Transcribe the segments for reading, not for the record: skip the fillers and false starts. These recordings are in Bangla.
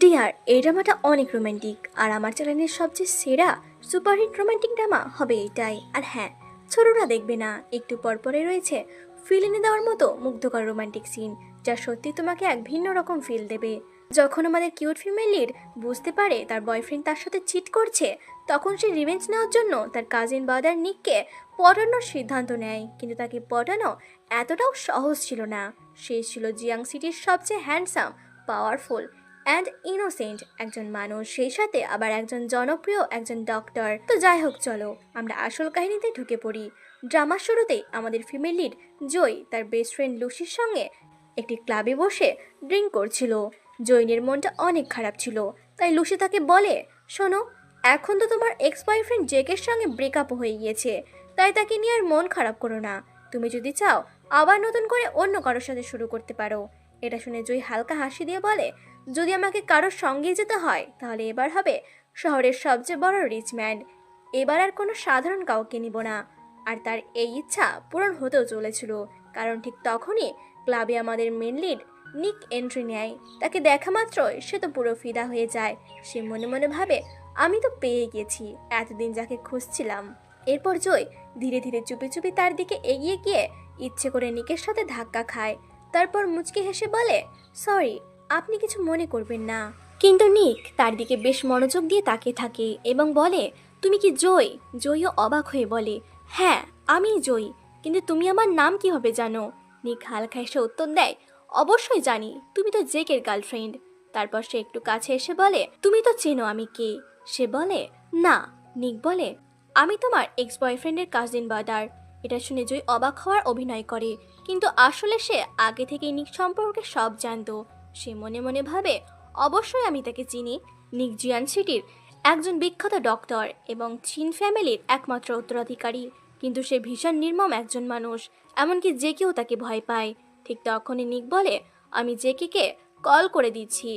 ডিয়ার, এই ড্রামাটা অনেক রোমান্টিক আর আমার চ্যানেলের সবচেয়ে সেরা সুপারহিট রোমান্টিক ড্রামা হবে এটাই। আর হ্যাঁ, ছোটরা দেখবে না, একটু পরপরে রয়েছে ফিল এনে দেওয়ার মতো মুগ্ধকর রোমান্টিক সিন, যা সত্যি তোমাকে এক ভিন্ন রকম ফিল দেবে। যখন আমাদের কিউট ফিমেল লিড বুঝতে পারে তার বয়ফ্রেন্ড তার সাথে চিট করছে, তখন সে রিভেঞ্জ নেওয়ার জন্য তার কাজিন ব্রাদার নিককে পটানোর সিদ্ধান্ত নেয়। কিন্তু তাকে পটানো এতটাও সহজ ছিল না। সে ছিল জিয়াং সিটির সবচেয়ে হ্যান্ডসাম, পাওয়ারফুল অ্যান্ড ইনোসেন্ট একজন মানুষ, সেই সাথে আবার একজন জনপ্রিয় একজন ডক্টর। তো যাই হোক, চলো আমরা আসল কাহিনীতে ঢুকে পড়ি। ড্রামার শুরুতেই আমাদের ফিমেল লিড জয় তার বেস্ট ফ্রেন্ড লুসির সঙ্গে একটি ক্লাবে বসে ড্রিঙ্ক করছিল। জৈনের মনটা অনেক খারাপ ছিল, তাই লুসি তাকে বলে, শোনো, এখন তো তোমার এক্স বয়ফ্রেন্ড জেকের সঙ্গে ব্রেকআপ হয়ে গিয়েছে, তাই তাকে নিয়ে আর মন খারাপ করো না। তুমি যদি চাও আবার নতুন করে অন্য কারোর সাথে শুরু করতে পারো। এটা শুনে জয় হালকা হাসি দিয়ে বলে, যদি আমাকে কারোর সঙ্গে যেতে হয় তাহলে এবার হবে শহরের সবচেয়ে বড় রিচ ম্যান। এবার আর কোনো সাধারণ কাউকে নিব না। আর তার এই ইচ্ছা পূরণ হতেও চলেছিল, কারণ ঠিক তখনই ক্লাবে আমাদের মেন লিড নিক এন্ট্রি নেয়। তাকে দেখা মাত্রই সে তো পুরো ফিদা হয়ে যায়। সে মনে মনে ভাবে, আমি তো পেয়ে গেছি এতদিন যাকে খুঁজছিলাম। এরপর জয় ধীরে ধীরে চুপি চুপি তার দিকে এগিয়ে গিয়ে ইচ্ছে করে নিকের সাথে ধাক্কা খায়। তারপর মুচকি হেসে বলে, সরি, আপনি কিছু মনে করবেন না। কিন্তু নিক তার দিকে বেশ মনোযোগ দিয়ে তাকিয়ে থাকে এবং বলে, তুমি কি জয়? জয়ও অবাক হয়ে বলে, হ্যাঁ আমিই জয়, কিন্তু তুমি আমার নাম কিভাবে জানো? নিক হালকা হেসে উত্তর দেয়, অবশ্যই জানি, তুমি তো জেকের গার্লফ্রেন্ড। তারপর সে একটু কাছে এসে বলে, তুমি তো চেনো আমি কে? সে বলে, না। নিক বলে, আমি তোমার এক্স বয়ফ্রেন্ডের কাজিন ব্রাদার। এটা শুনে জয় অবাক হওয়ার অভিনয় করে, কিন্তু আসলে সে আগে থেকেই নিক সম্পর্কে সব জানতো। সে মনে মনে ভাবে, অবশ্যই আমি তাকে চিনি। নিক জিয়ান সিটির একজন বিখ্যাত ডক্টর এবং চিন ফ্যামিলির একমাত্র উত্তরাধিকারী, কিন্তু সে ভীষণ নির্মম একজন মানুষ, এমনকি যে কেউ তাকে ভয় পায়। ঠিক তখনই নিক বলে, আমি জেকিকে কল করে দিচ্ছি,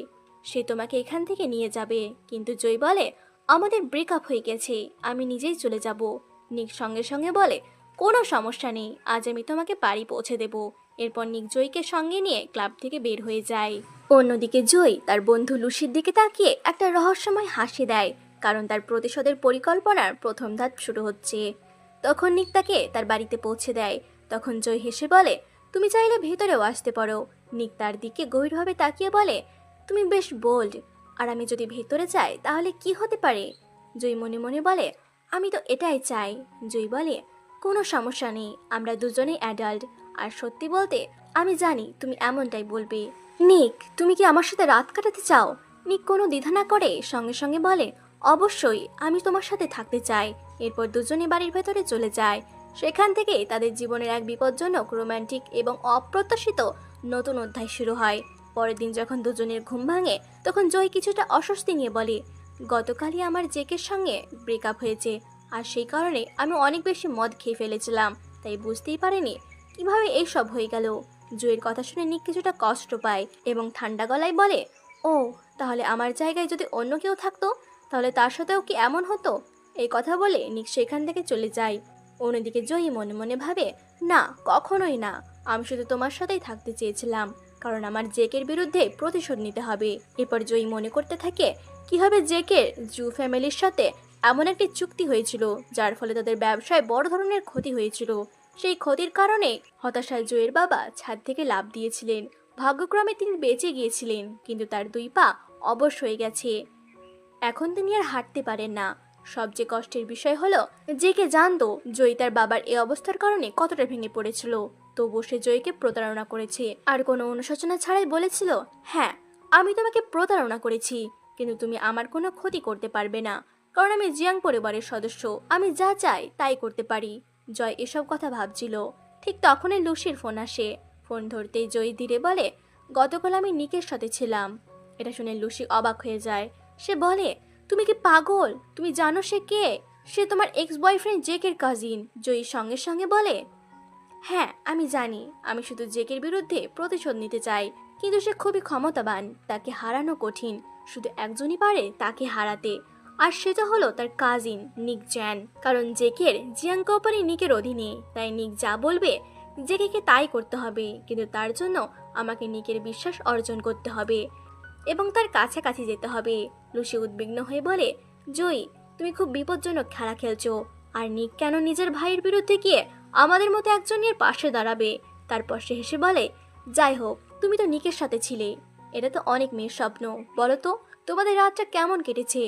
সে তোমাকে এখান থেকে নিয়ে যাবে। কিন্তু জয় বলে, আমাদের ব্রেকআপ হয়ে গেছে, আমি নিজেই চলে যাব। নিক সঙ্গে সঙ্গে বলে, কোনো সমস্যা নেই, আজ আমি তোমাকে বাড়ি পৌঁছে দেব। এরপর নিক জয়কে সঙ্গে নিয়ে ক্লাব থেকে বের হয়ে যায়। অন্যদিকে জয় তার বন্ধু লুসির দিকে তাকিয়ে একটা রহস্যময় হাসি দেয়, কারণ তার প্রতিশোধের পরিকল্পনার প্রথম ধাপ শুরু হচ্ছে। তখন নিক তাকে তার বাড়িতে পৌঁছে দেয়। তখন জয় হেসে বলে, তুমি চাইলে ভেতরেও আসতে পারো। নিক তার দিকে গভীরভাবে তাকিয়ে বলে, তুমি বেশ বোল্ড, আর আমি যদি ভেতরে যাই তাহলে কি হতে পারে? জয় মনে মনে বলে, আমি তো এটাই চাই। জয় বলে, কোনো সমস্যা নেই, আমরা দুজনেই অ্যাডাল্ট, আর সত্যি বলতে আমি জানি তুমি এমনটাই বলবে। নিক, তুমি কি আমার সাথে রাত কাটাতে চাও? নিক কোনো দ্বিধা না করে সঙ্গে সঙ্গে বলে, অবশ্যই, আমি তোমার সাথে থাকতে চাই। এরপর দুজনে বাড়ির ভেতরে চলে যায়। সেখান থেকে তাদের জীবনের এক বিপজ্জনক, রোমান্টিক এবং অপ্রত্যাশিত নতুন অধ্যায় শুরু হয়। পরের দিন যখন দুজনের ঘুম ভাঙে, তখন জয় কিছুটা অস্বস্তি নিয়ে বলে, গতকালই আমার জেকের সঙ্গে ব্রেকআপ হয়েছে, আর সেই কারণে আমি অনেক বেশি মদ খেয়ে ফেলেছিলাম, তাই বুঝতেই পারিনি কিভাবে এই সব হয়ে গেল। জয়ের কথা শুনে নিক কিছুটা কষ্ট পায় এবং ঠান্ডা গলায় বলে, ও, তাহলে আমার জায়গায় যদি অন্য কেউ থাকতো, তাহলে তার সাথেও কি এমন হতো? এই কথা বলে নিক সেখান থেকে চলে যায়। অন্যদিকে জয়ী মনে মনে ভাবে, না, কখনোই না, আমি শুধু তোমার সাথেই থাকতে চেয়েছিলাম, কারণ আমার জেকের বিরুদ্ধে প্রতিশোধ নিতে হবে। এরপর জয়ী মনে করতে থাকে কিভাবে জেকের জু ফ্যামিলির সাথে এমন একটি চুক্তি হয়েছিল যার ফলে তাদের ব্যবসায় বড় ধরনের ক্ষতি হয়েছিল। সেই ক্ষতির কারণে হতাশায় জয়ের বাবা ছাদ থেকে লাফ দিয়েছিলেন। ভাগ্যক্রমে তিনি বেঁচে গিয়েছিলেন, কিন্তু তার দুই পা অবশ হয়ে গেছে। এখন তিনি আর হাঁটতে পারেন না। সবচেয়ে কষ্টের বিষয় হলো, জেকে জানতো জয়ী তার বাবার এই অবস্থার কারণে কতটা ভেঙে পড়েছিল, তবুও সে জয়ীকে প্রতারণা করেছে আর কোনো অনুশোচনা ছাড়াই বলেছিল, হ্যাঁ, আমি তোমাকে প্রতারণা করেছি, কিন্তু তুমি আমার কোনো ক্ষতি করতে পারবে না, কারণ আমি জিয়াং পরিবারের সদস্য, আমি যা চাই তাই করতে পারি। জয় এসব কথা ভাবছিল। ঠিক তখনই লুসির ফোন আসে। ফোন ধরতেই জয় ধীরে বলে, গতকাল আমি নিকের সাথে ছিলাম। এটা শুনে লুসি অবাক হয়ে যায়। সে বলে, তুমি কি পাগল? তুমি জানো সে কে? সে তোমার এক্স বয়ফ্রেন্ড জেকের কাজিন। জয়ী সঙ্গে সঙ্গে বলে, হ্যাঁ আমি জানি, আমি শুধু জেকের বিরুদ্ধে প্রতিশোধ নিতে চাই, কিন্তু সে খুবই ক্ষমতাবান, তাকে হারানো কঠিন, শুধু একজনই পারে তাকে হারাতে, আর সেটা হলো তার কাজিন নিক জ্যান। কারণ জেকের জিয়াং কোম্পানি নিকের অধীনে, তাই নিক যা বলবে জেকেকে তাই করতে হবে, কিন্তু তার জন্য আমাকে নিকের বিশ্বাস অর্জন করতে হবে। এবং তার কাছাকাছি যেতে হবে। লুসি উদ্বিগ্ন হয়ে বলে, জয়ী, তুমি খুব বিপজ্জনক খেলা খেলছো। আর নিক কেন নিজের ভাইয়ের বিরুদ্ধে গিয়ে আমাদের মতো একজনের পাশে দাঁড়াবে? তারপর সে হেসে বলে, যাই হোক, তুমি তো নিকের সাথে ছিলে। এটা তো অনেক মেয়ের স্বপ্ন। বলো তো, তোমাদের রাতটা কেমন কেটেছে?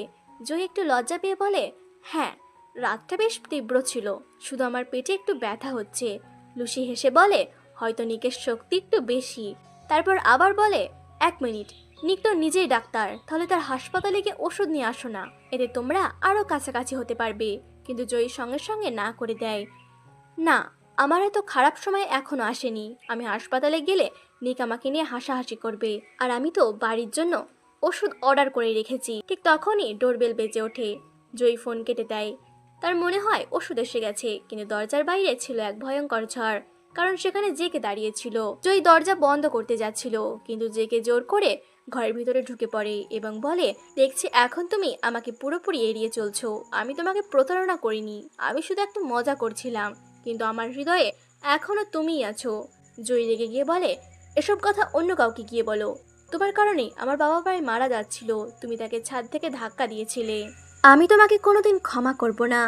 জয়ী একটু লজ্জা পেয়ে বলে, হ্যাঁ, রাতটা বেশ তীব্র ছিল, শুধু আমার পেটে একটু ব্যথা হচ্ছে। লুসি হেসে বলে, হয়তো নিকের শক্তি একটু বেশি। তারপর আবার বলে, 1 মিনিট, নিক তো নিজেই ডাক্তার, তাহলে তার হাসপাতালে গিয়ে ওষুধ নিয়ে আসো না, এতে তোমরা আরো কাছাকাছি হতে পারবে। কিন্তু জয়ী সঙ্গে সঙ্গে না করে দেয়, না, আমার এত খারাপ সময় এখনো আসেনি। আমি হাসপাতালে গেলে নিক আমাকে নিয়ে হাসাহাসি করবে, আর আমি তো বাড়ির জন্য ওষুধ অর্ডার করে রেখেছি। ঠিক তখনই ডোরবেল বেজে ওঠে। জয়ী ফোন কেটে দেয়। তার মনে হয় ওষুধ এসে গেছে, কিন্তু দরজার বাইরে ছিল এক ভয়ঙ্কর ঝড়, কারণ সেখানে জেকে দাঁড়িয়েছিল। জয়ী দরজা বন্ধ করতে যাচ্ছিল, কিন্তু জেকে জোর করে ঘরের ভিতরে ঢুকে পড়ে এবং বলে, দেখছি এখন তুমি আমাকে পুরোপুরি এড়িয়ে চলছো। আমি তোমাকে প্রতারণা করিনি, আমি শুধু একটু মজা করছিলাম, কিন্তু আমার হৃদয়ে এখনো তুমিই আছো। জয়ী রেগে গিয়ে বলে, এসব কথা অন্য কাউকে গিয়ে বলো। তোমার কারণে আমার বাবা প্রায় মারা যাচ্ছিল, তুমি তাকে ছাদ থেকে ধাক্কা দিয়েছিলে। আমি তোমাকে কোনোদিন ক্ষমা করব না।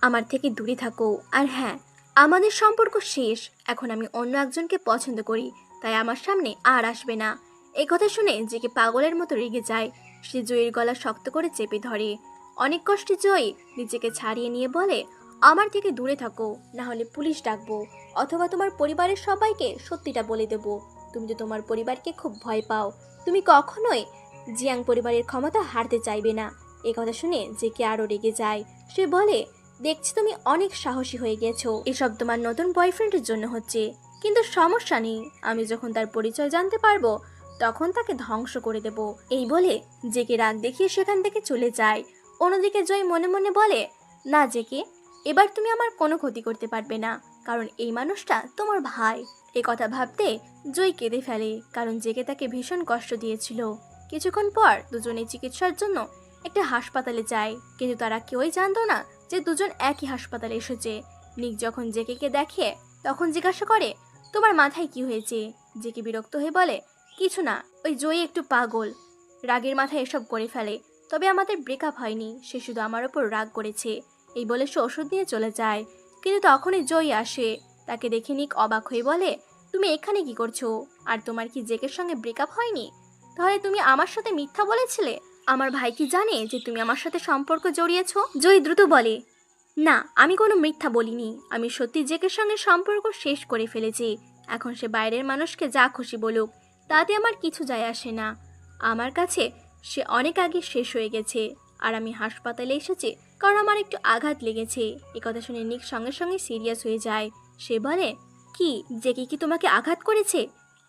আমার থেকে দূরে থাকো। আর হ্যাঁ, আমাদের সম্পর্ক শেষ। এখন আমি অন্য একজনকে পছন্দ করি, তাই আমার সামনে আর আসবে না। এই কথা শুনে জেকে পাগলের মতো রেগে যায়। সে জয়ীর গলা শক্ত করে চেপে ধরে। অনেক কষ্টে জয়ী নিজেকে ছাড়িয়ে নিয়ে বলে, আমার থেকে দূরে থাকো, না হলে পুলিশ ডাকবো, অথবা তোমার পরিবারের সবাইকে সত্যিটা বলে দেব। তুমি তো তোমার পরিবারকে খুব ভয় পাও, তুমি কখনোই জিয়াং পরিবারের ক্ষমতা হারতে চাইবে না। এ কথা শুনে জেকে আরো রেগে যায়। সে বলে, দেখছি তুমি অনেক সাহসী হয়ে গেছো। এসব তোমার নতুন বয়ফ্রেন্ডের জন্য হচ্ছে, কিন্তু সমস্যা নেই, আমি যখন তার পরিচয় জানতে পারবো তখন তাকে ধ্বংস করে দেব। এই বলে জেকে রাগ দেখিয়ে সেখান থেকে চলে যায়। অন্যদিকে জয় মনে মনে বলে, না জেকে, এবার তুমি আমার কোনো ক্ষতি করতে পারবে না, কারণ এই মানুষটা তোমার ভাই। এ কথা ভাবতে জয় কেঁদে ফেলে, কারণ জেকে তাকে ভীষণ কষ্ট দিয়েছিল। কিছুক্ষণ পর দুজনে চিকিৎসার জন্য একটা হাসপাতালে যায়, কিন্তু তারা কেউই জানতো না যে দুজন একই হাসপাতালে এসেছে। নিক যখন জেকেকে দেখে তখন জিজ্ঞাসা করে, তোমার মাথায় কি হয়েছে? জেকে বিরক্ত হয়ে বলে, কিছু না, ওই জয়ী একটু পাগল, রাগের মাথায় এসব করে ফেলে। তবে আমাদের ব্রেকআপ হয়নি, সে শুধু আমার ওপর রাগ করেছে। এই বলে সে ওষুধ নিয়ে চলে যায়। কিন্তু তখনই জয়ী আসে। তাকে দেখে নিক অবাক হয়ে বলে, তুমি এখানে কি করছো? আর তোমার কি জেকের সঙ্গে ব্রেকআপ হয়নি? তাহলে তুমি আমার সাথে মিথ্যা বলেছিলে? আমার ভাই কি জানে যে তুমি আমার সাথে সম্পর্ক জড়িয়েছো? জয়ী দ্রুত বলে, না, আমি কোনো মিথ্যা বলিনি, আমি সত্যি জেকের সঙ্গে সম্পর্ক শেষ করে ফেলেছি। এখন সে বাইরের মানুষকে যা খুশি বলুক, তাতে আমার কিছু যায় আসে না। আমার কাছে সে অনেক আগে শেষ হয়ে গেছে। আর আমি হাসপাতালে এসেছি কারণ আমার একটু আঘাত লেগেছে। এ কথা শুনে নিক সঙ্গে সঙ্গে সিরিয়াস হয়ে যায়। সে বলে, কি, জেকে কি তোমাকে আঘাত করেছে?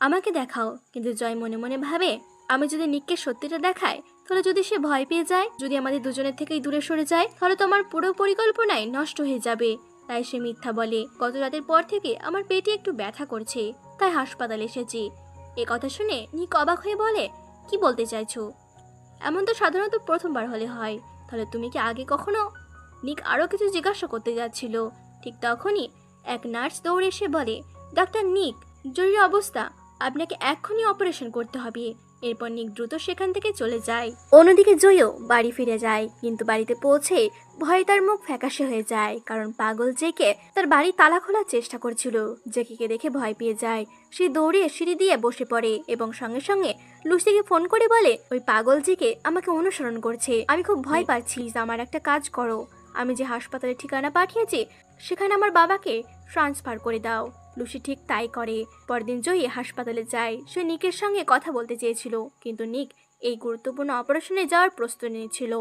আমাকে দেখাও। কিন্তু জয় মনে মনে ভাবে, আমি যদি নিককে সত্যিটা দেখাই, তাহলে যদি সে ভয় পেয়ে যায়, যদি আমাদের দুজনের থেকেই দূরে সরে যায়, তাহলে তো আমার পুরো পরিকল্পনাই নষ্ট হয়ে যাবে। তাই সে মিথ্যা বলে, গত রাতের পর থেকে আমার পেটে একটু ব্যথা করছে, তাই হাসপাতালে এসেছি। এ কথা শুনে নিক অবাক হয়ে বলে, কি বলতে চাইছো? এমন তো সাধারণত প্রথমবার হলে হয়, তাহলে তুমি কি আগে কখনো? নিক আরও কিছু জিজ্ঞাসা করতে যাচ্ছিল, ঠিক তখনই এক নার্স দৌড়ে এসে বলে, ডাক্তার নিক, জরুরি অবস্থা, আপনাকে এক্ষুনি অপারেশন করতে হবে। এরপর নিক দ্রুত সেখান থেকে চলে যায়। অন্যদিকে জয়ও বাড়ি ফিরে যায়, কিন্তু বাড়িতে পৌঁছে ভয়ে তার মুখ ফ্যাকাশে হয়ে যায়, কারণ পাগল জেকে তার বাড়ি তালা খোলার চেষ্টা করছিল। জেকিকে দেখে ভয় পেয়ে যায়। সে দৌড়ে সিঁড়ি দিয়ে বসে পড়ে এবং সঙ্গে সঙ্গে লুসিকে ফোন করে বলে, ওই পাগল জেকে আমাকে অনুসরণ করছে, আমি খুব ভয় পাচ্ছি, আমার একটা কাজ করো, আমি যে হাসপাতালের ঠিকানা পাঠিয়েছি সেখানে আমার বাবাকে ট্রান্সফার করে দাও। লুসি ঠিক তাই করে। পরদিন জয়ী হাসপাতালে যায়। সে নিকের সঙ্গে কথা বলতে চেয়েছিল, কিন্তু নিক এই গুরুত্বপূর্ণ অপারেশনে যাওয়ার প্রস্তুতি নিয়েছিল,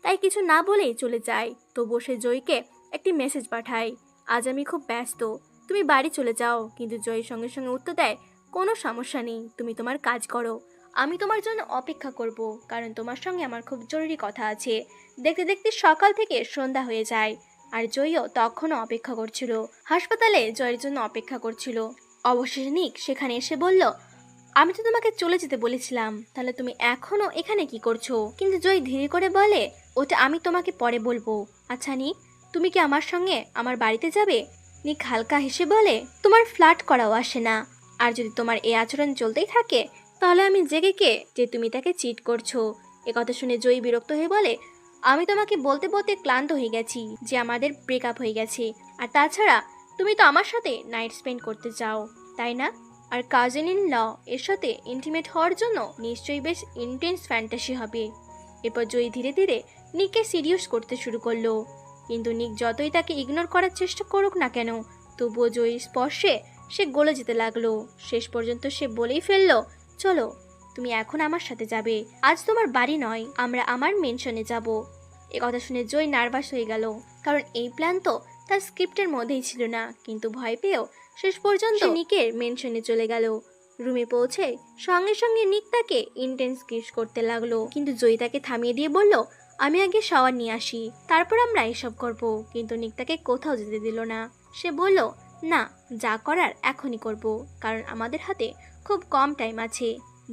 তাই কিছু না বলেই চলে যায়। তবুও সে জয়ীকে একটি মেসেজ পাঠায়, আজ আমি খুব ব্যস্ত, তুমি বাড়ি চলে যাও। কিন্তু জয়ীর সঙ্গে সঙ্গে উত্তর দেয়, কোনো সমস্যা নেই, তুমি তোমার কাজ করো, আমি তোমার জন্য অপেক্ষা করব, কারণ তোমার সঙ্গে আমার খুব জরুরি কথা আছে। দেখতে দেখতে সকাল থেকে সন্ধ্যা হয়ে যায়, আর জয়ও তখনও অপেক্ষা করছিল। হাসপাতালে জয়ের জন্য অপেক্ষা করছিল। অবশেষে নিক সেখানে এসে বলল, আমি তো তোমাকে চলে যেতে বলেছিলাম, তাহলে তুমি এখনো এখানে কি করছো? কিন্তু জয় ধীরে করে বলে, ওটা আমি তোমাকে পরে বলবো। আচ্ছা নিক, তুমি কি আমার সঙ্গে আমার বাড়িতে যাবে? নিক হালকা হেসে বলে, তোমার ফ্লার্ট করাও আসে না, আর যদি তোমার এই আচরণ চলতেই থাকে তাহলে আমি জেগে কে যে তুমি তাকে চিট করছো? একথা শুনে জয়ী বিরক্ত হয়ে বলে, আমি তোমাকে বলতে বলতে ক্লান্ত হয়ে গেছি যে আমাদের ব্রেকআপ হয়ে গেছে। আর তাছাড়া তুমি তো আমার সাথে নাইট স্পেন্ড করতে চাও, তাই না? আর কাজিন ইন ল এর সাথে ইন্টিমেট হওয়ার জন্য নিশ্চয়ই বেশ ইন্টেন্স ফ্যান্টাসি হবে। এরপর জয়ী ধীরে ধীরে নিককে সিরিয়াস করতে শুরু করলো, কিন্তু নিক যতই তাকে ইগনোর করার চেষ্টা করুক না কেন, তবুও জয়ীর স্পর্শে সে গলে যেতে লাগলো। শেষ পর্যন্ত সে বলেই ফেললো, চলো তুমি এখন আমার সাথে যাবে, আজ তোমার বাড়ি নয়, আমরা আমার মেনশনে যাব। এ কথা শুনে জয় নার্ভাস হয়ে গেল, কারণ এই প্ল্যান তো তার স্ক্রিপ্টের মধ্যেই ছিল না। কিন্তু ভয় পেয়েও শেষ পর্যন্ত নিকের মেনশনে চলে গেল। রুমে পৌঁছে সঙ্গে সঙ্গে নিক তাকে ইন্টেন্স কিস করতে লাগলো, কিন্তু জয়ী তাকে থামিয়ে দিয়ে বলল, আমি আগে শাওয়ার নিয়ে আসি, তারপর আমরা এসব করব। কিন্তু নিক তাকে কোথাও যেতে দিল না। সে বলল, না, যা করার এখনই করব, কারণ আমাদের হাতে খুব কম টাইম আছে।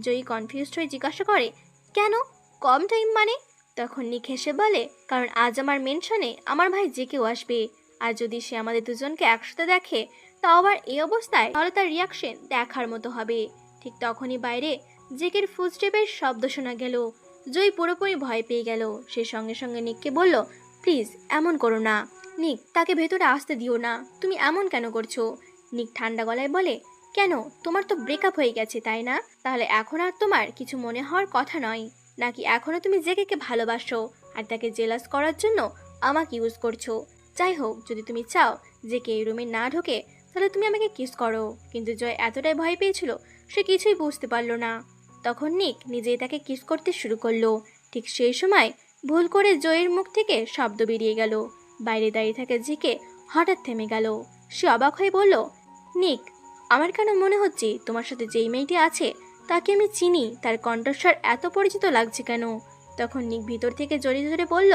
জয়ী কনফিউজড হয়ে জিজ্ঞাসা করে, কেন কম টাইম মানে? তখন নিক হেসে বলে, কারণ আজ আমার মেনশনে আমার ভাই যে কেউ আসবে, আর যদি সে আমাদের দুজনকে একসাথে দেখে, তাও আবার এই অবস্থায়, তাহলে তার রিয়াকশন দেখার মতো হবে। ঠিক তখনই বাইরে জেকের ফুটস্টেপের শব্দ শোনা গেল। জয়ী পুরোপুরি ভয় পেয়ে গেল। সে সঙ্গে সঙ্গে নিককে বলল, প্লিজ এমন করো না নিক, তাকে ভেতরে আসতে দিও না, তুমি এমন কেন করছো? নিক ঠান্ডা গলায় বলে, কেন, তোমার তো ব্রেকআপ হয়ে গেছে তাই না? তাহলে এখন আর তোমার কিছু মনে হওয়ার কথা নয়, নাকি এখনো তুমি জেকেকে ভালোবাসো আর তাকে জেলাস করার জন্য আমাকে ইউজ করছো? যাই হোক, যদি তুমি চাও জেকে এই রুমে না ঢোকে, তাহলে তুমি আমাকে কিস করো। কিন্তু জয় এতটাই ভয় পেয়েছিল সে কিছুই বুঝতে পারলো না। তখন নিক নিজেই তাকে কিস করতে শুরু করলো। ঠিক সেই সময় ভুল করে জয়ের মুখ থেকে শব্দ বেরিয়ে গেল। বাইরে দাঁড়িয়ে থাকা জিকে হঠাৎ থেমে গেল। সে অবাক হয়ে বলল, নিক, আমার কেন মনে হচ্ছে তোমার সাথে যেই মেয়েটি আছে তাকে আমি চিনি, তার কণ্ঠস্বর এত পরিচিত লাগছে কেন? তখন নিক ভিতর থেকে জড়িয়ে ধরে বলল,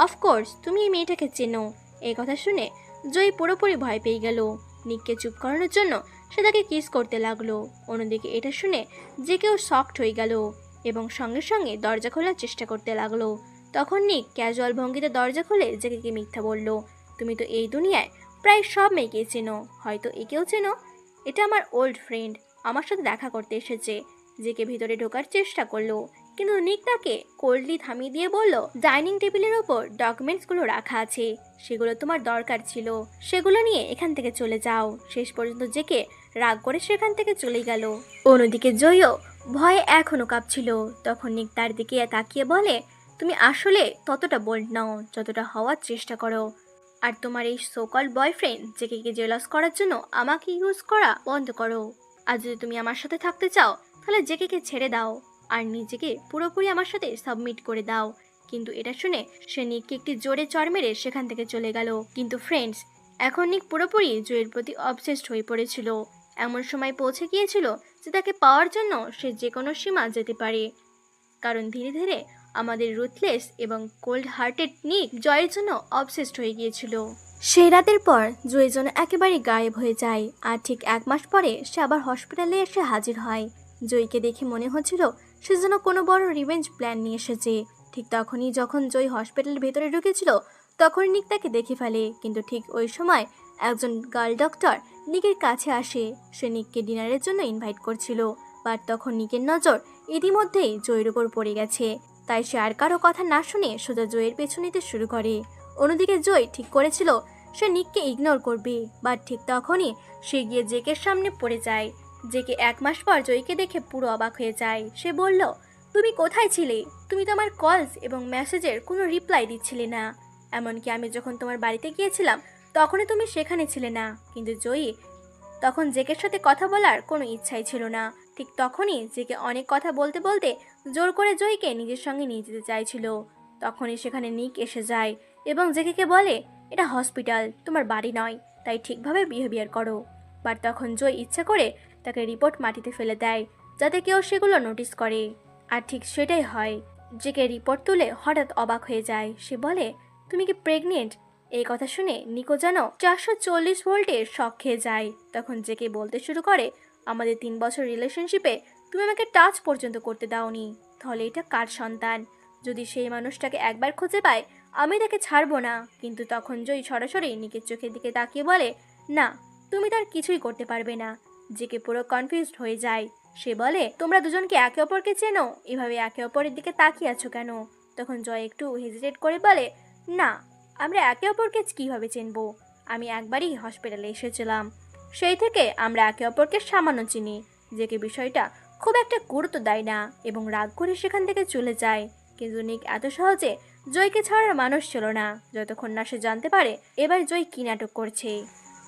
অফকোর্স তুমি এই মেয়েটাকে চেনো। এই কথা শুনে জয় পুরোপুরি ভয় পেয়ে গেল। নিককে চুপ করানোর জন্য সে তাকে কিস করতে লাগলো। অন্যদিকে এটা শুনে যে কেউ শকড হয়ে গেল এবং সঙ্গে সঙ্গে দরজা খোলার চেষ্টা করতে লাগলো। তখন নিক ক্যাজুয়াল ভঙ্গিতে দরজা খুলে জেকে মিথ্যা বলল, তুমি তো এই দুনিয়ায় প্রায় সব মেয়েকে চেনো, হয়তো একেও চেনো। এটা আমার ওল্ড ফ্রেন্ড, আমার সাথে দেখা করতে এসেছে। জেকে ভিতরে ঢোকার চেষ্টা করলো, কিন্তু নিক তাকে কোল্ডলি থামিয়ে দিয়ে বলল, ডাইনিং টেবিলের ওপর ডকুমেন্টসগুলো রাখা আছে, সেগুলো তোমার দরকার ছিল, সেগুলো নিয়ে এখান থেকে চলে যাও। শেষ পর্যন্ত জেকে রাগ করে সেখান থেকে চলে গেল। অন্যদিকে জয়ও ভয়ে এখনো কাঁপছিল। তখন নিক তার দিকে তাকিয়ে বলে, তুমি আসলে ততটা বোল্ড নাও যতটা হওয়ার চেষ্টা করো। আর তোমার এই সোকল বয়ফ্রেন্ড জেকে জেলাস করার জন্য আমাকে ইউজ করা বন্ধ করো। আর যদি তুমি আমার সাথে থাকতে চাও, তাহলে জেকে ছেড়ে দাও আর নিজেকে পুরোপুরি আমার সাথে সাবমিট করে দাও। কিন্তু এটা শুনে সে নিককে একটি জোরে চড় মেরে সেখান থেকে চলে গেল। কিন্তু ফ্রেন্ডস, এখন নিক পুরোপুরি জয়ের প্রতি অবসেসড হয়ে পড়েছিল। এমন সময় পৌঁছে গিয়েছিল যে তাকে পাওয়ার জন্য সে যে কোনো সীমা যেতে পারে, কারণ ধীরে ধীরে আমাদের রুথলেস এবং কোল্ড হার্টেড নিক জয়ের জন্য অবসেসড হয়ে গিয়েছিল। সেই রাতের পর জয় যেন একেবারে গায়েব হয়ে যায়, আর ঠিক 1 মাস পরে সে আবার হসপিটালে এসে হাজির হয়। জয়কে দেখে মনে হচ্ছিল সে যেন কোনো বড় রিভেঞ্জ প্ল্যান নিয়ে এসেছে। ঠিক তখনই যখন জয় হসপিটালের ভেতরে ঢুকেছিল, তখন নিক তাকে দেখে ফেলে। কিন্তু ঠিক ওই সময় একজন গার্ল ডক্টর নিকের কাছে আসে। সে নিককে ডিনারের জন্য ইনভাইট করছিল, বাট তখন নিকের নজর ইতিমধ্যেই জয়ের উপর পড়ে গেছে। তাই সে আর কারো কথা না শুনে সোজা জয়ের পেছন নিতে শুরু করে। অন্যদিকে জয় ঠিক করেছিল সে নিককে ইগনোর করবে, বাট ঠিক তখনই সে গিয়ে জেকের সামনে পড়ে যায়। জেকে 1 মাস পর জয়কে দেখে পুরো অবাক হয়ে যায়। সে বলল, তুমি কোথায় ছিলে? তুমি তো আমার কলস এবং মেসেজের কোনো রিপ্লাই দিচ্ছিলে না। এমনকি আমি যখন তোমার বাড়িতে গিয়েছিলাম তখনই তুমি সেখানে ছিলে না। কিন্তু জয়ী তখন জেকের সাথে কথা বলার কোনো ইচ্ছাই ছিল না। ঠিক তখনই জেকে অনেক কথা বলতে বলতে জোর করে জয়ীকে নিজের সঙ্গে নিয়ে যেতে চাইছিল। তখনই সেখানে নিক এসে যায় এবং জেকেকে বলে, এটা হসপিটাল, তোমার বাড়ি নয়, তাই ঠিকভাবে বিহেভিয়ার করো। বাট তখন জয় ইচ্ছা করে তাকে রিপোর্ট মাটিতে ফেলে দেয় যাতে কেউ সেগুলো নোটিস করে। আর ঠিক সেটাই হয়। জেকে রিপোর্ট তুলে হঠাৎ অবাক হয়ে যায়। সে বলে, তুমি কি প্রেগনেন্ট? এই কথা শুনে নিকো যেন 440 ভোল্টের শক খেয়ে যায়। তখন জেকে বলতে শুরু করে, আমাদের 3 বছর রিলেশনশিপে তুমি আমাকে টাচ পর্যন্ত করতে দাওনি, তাহলে এটা কার সন্তান? যদি সেই মানুষটাকে একবার খুঁজে পায় আমি তাকে ছাড়বো না। কিন্তু তখন জয়ী সরাসরি নিকের চোখের দিকে তাকিয়ে বলে, না, তুমি তার কিছুই করতে পারবে না। জেকে পুরো কনফিউজড হয়ে যায়। সে বলে, তোমরা দুজনকে একে অপরকে চেনো? এভাবে একে অপরের দিকে তাকিয়ে আছো কেন? তখন জয় একটু হেজিটেট করে বলে, না, আমরা একে অপরকে কিভাবে চিনবো? আমি একবারই হসপিটালে এসেছিলাম, সেই থেকে আমরা একে অপরকে সামান্য চিনি। যে বিষয়টা খুব একটা গুরুত্ব দেয় না এবং রাগ করে সেখান থেকে চলে যায়। কিন্তু নিক এত সহজে জয়কে ছাড়ার মানুষ ছিল না, যতক্ষণ না সে জানতে পারে এবার জয় কি নাটক করছে।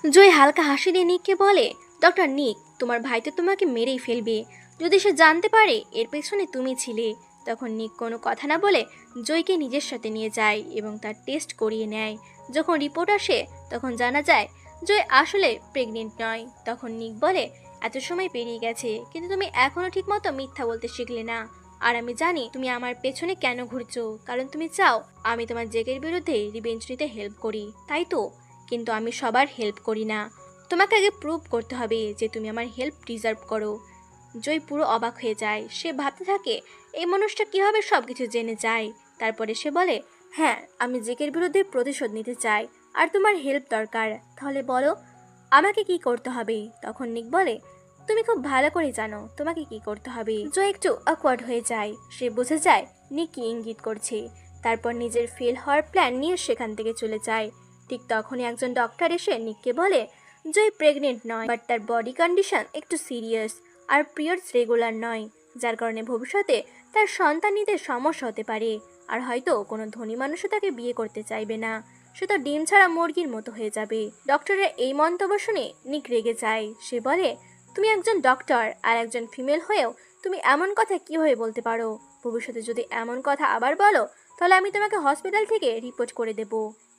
জয় হালকা হাসি দিয়ে নিককে বলে, ডক্টর নিক, তোমার ভাই তো তোমাকে মেরেই ফেলবে যদি সে জানতে পারে এর পেছনে তুমি ছিলে। তখন নিক কোনো কথা না বলে জয়কে নিজের সাথে নিয়ে যায় এবং তার টেস্ট করিয়ে নেয়। যখন রিপোর্ট আসে তখন জানা যায় জয় আসলে প্রেগনেন্ট নয়। তখন নিক বলে, এত সময় পেরিয়ে গেছে কিন্তু তুমি এখনো ঠিকমতো মিথ্যা বলতে শিখলে না। আর আমি জানি তুমি আমার পেছনে কেন ঘুরছো, কারণ তুমি চাও আমি তোমার জেকের বিরুদ্ধে রিভেঞ্জ নিতে হেল্প করি, তাই তো? কিন্তু আমি সবার হেল্প করি না, তোমাকে আগে প্রুভ করতে হবে যে তুমি আমার হেল্প ডিজার্ভ করো। জয় পুরো অবাক হয়ে যায়। সে ভাবতে থাকে এই মানুষটা কিভাবে সবকিছু জেনে যায়। তারপরে সে বলে, হ্যাঁ, আমি জেকের বিরুদ্ধে প্রতিশোধ নিতে চাই আর তোমার হেল্প দরকার। তাহলে বলো আমাকে কি করতে হবে? তখন নিক বলে, তুমি খুব ভালো করে জানো তোমাকে কি করতে হবে। জয় একটু অকওয়ার্ড হয়ে যায়। সে বুঝে যায় নিক কি ইঙ্গিত করছে। তারপর নিজের ফেল হওয়ার প্ল্যান নিয়ে সেখান থেকে চলে যায়। ঠিক তখনই একজন ডক্টর এসে নিককে বলে, জয় প্রেগনেন্ট নয়, বাট তার বডি কন্ডিশন একটু সিরিয়াস আর পিরিয়ডস রেগুলার নয়, যার কারণে ভবিষ্যতে তার সন্তান নিতে সমস্যা হতে পারে। আর হয়তো কোনো ধনী মানুষও তাকে বিয়ে করতে চাইবে না, সে তো ডিম ছাড়া মুরগির মতো হয়ে যাবে। ডক্টরের এই মন্তব্য শুনে নিক রেগে যায়। সে বলে, তুমি একজন ডক্টর আর একজন ফিমেল হয়েও তুমি এমন কথা কিভাবে বলতে পারো? ভবিষ্যতে যদি এমন কথা আবার বলো তাহলে আমি তোমাকে হসপিটাল থেকে রিপোর্ট করে দেব।